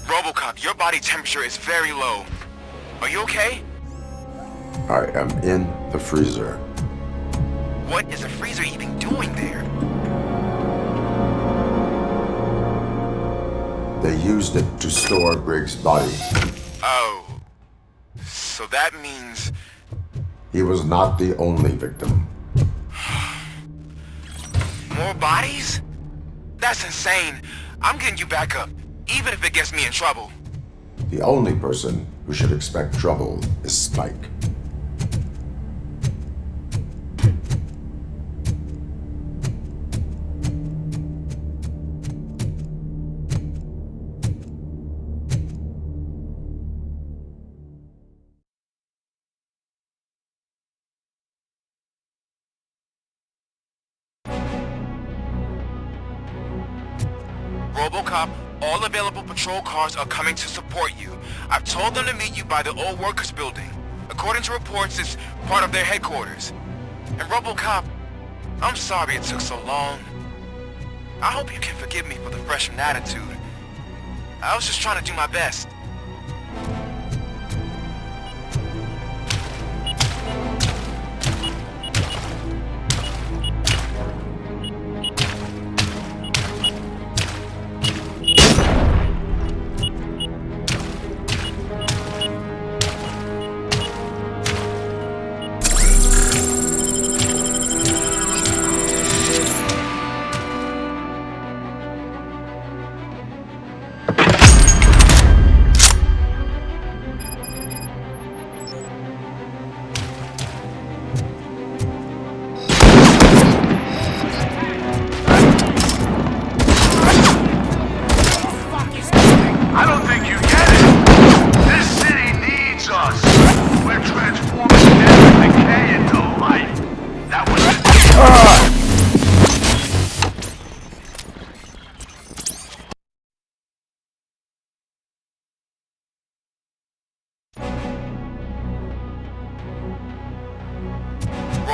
RoboCop, your body temperature is very low. Are you okay? I am in the freezer. What is a freezer even doing there? They used it to store Briggs' body. Oh. So that means... He was not the only victim. More bodies? That's insane. I'm getting you back up, even if it gets me in trouble. The only person who should expect trouble is Spike. RoboCop, all available patrol cars are coming to support you. I've told them to meet you by the old workers building. According to reports, it's part of their headquarters. And RoboCop, I'm sorry it took so long. I hope you can forgive me for the freshman attitude. I was just trying to do my best.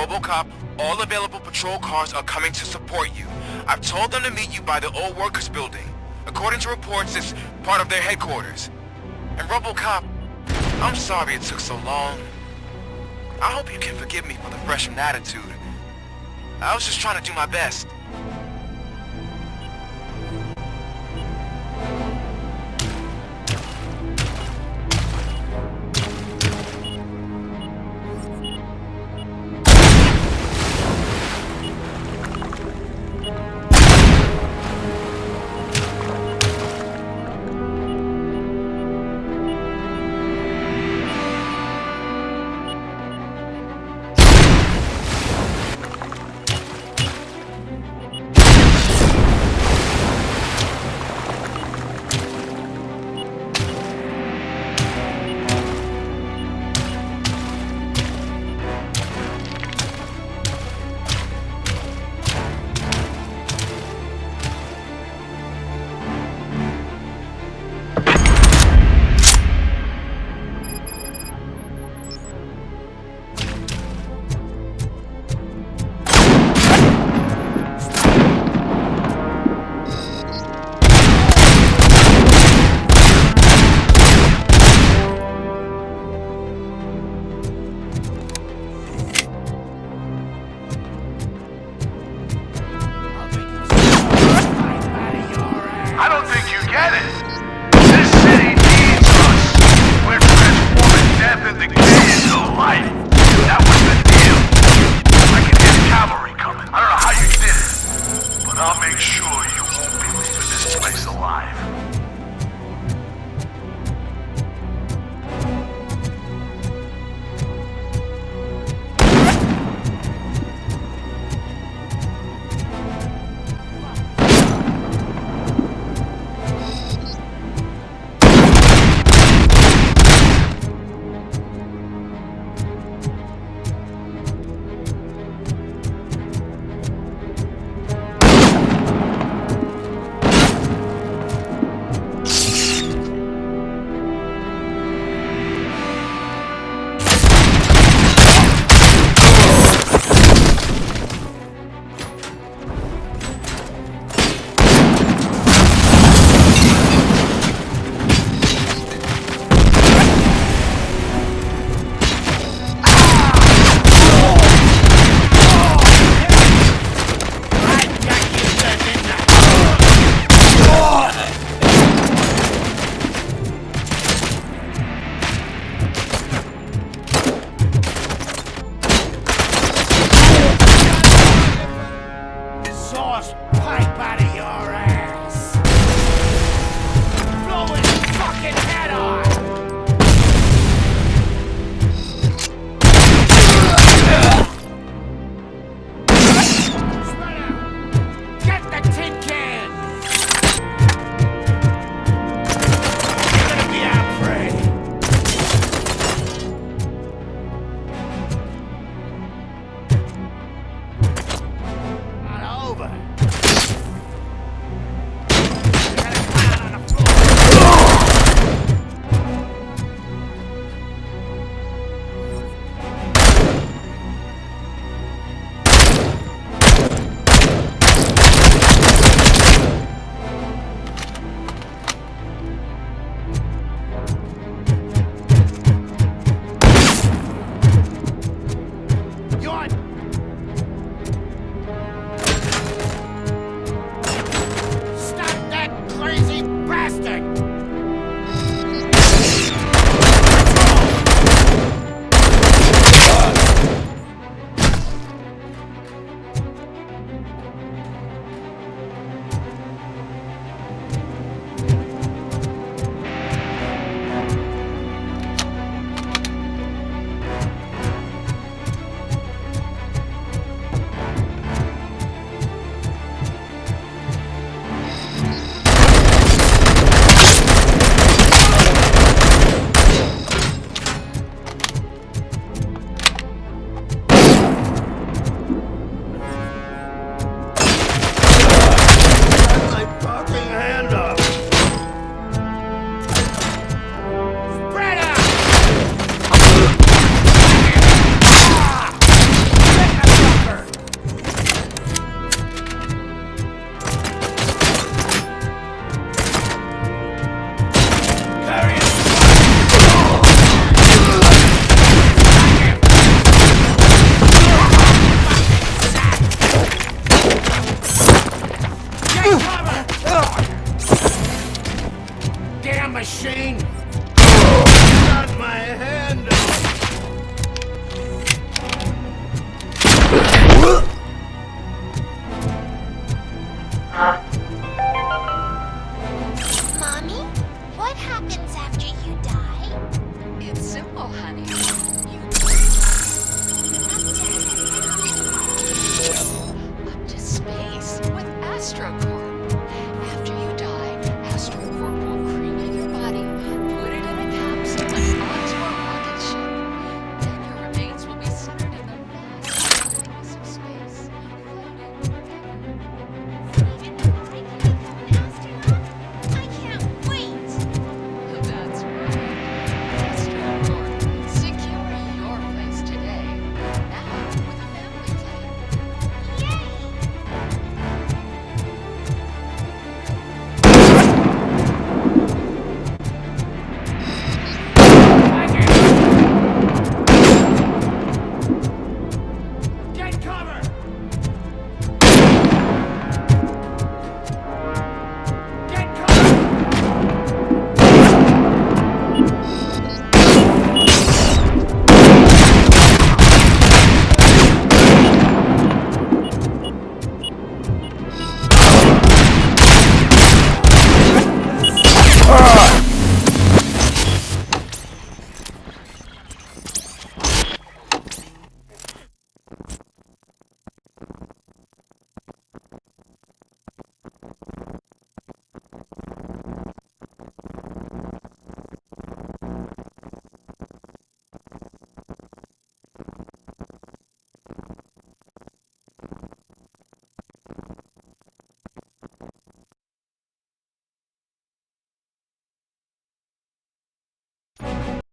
RoboCop, all available patrol cars are coming to support you. I've told them to meet you by the old workers building. According to reports, it's part of their headquarters. And RoboCop, I'm sorry it took so long. I hope you can forgive me for the freshman attitude. I was just trying to do my best.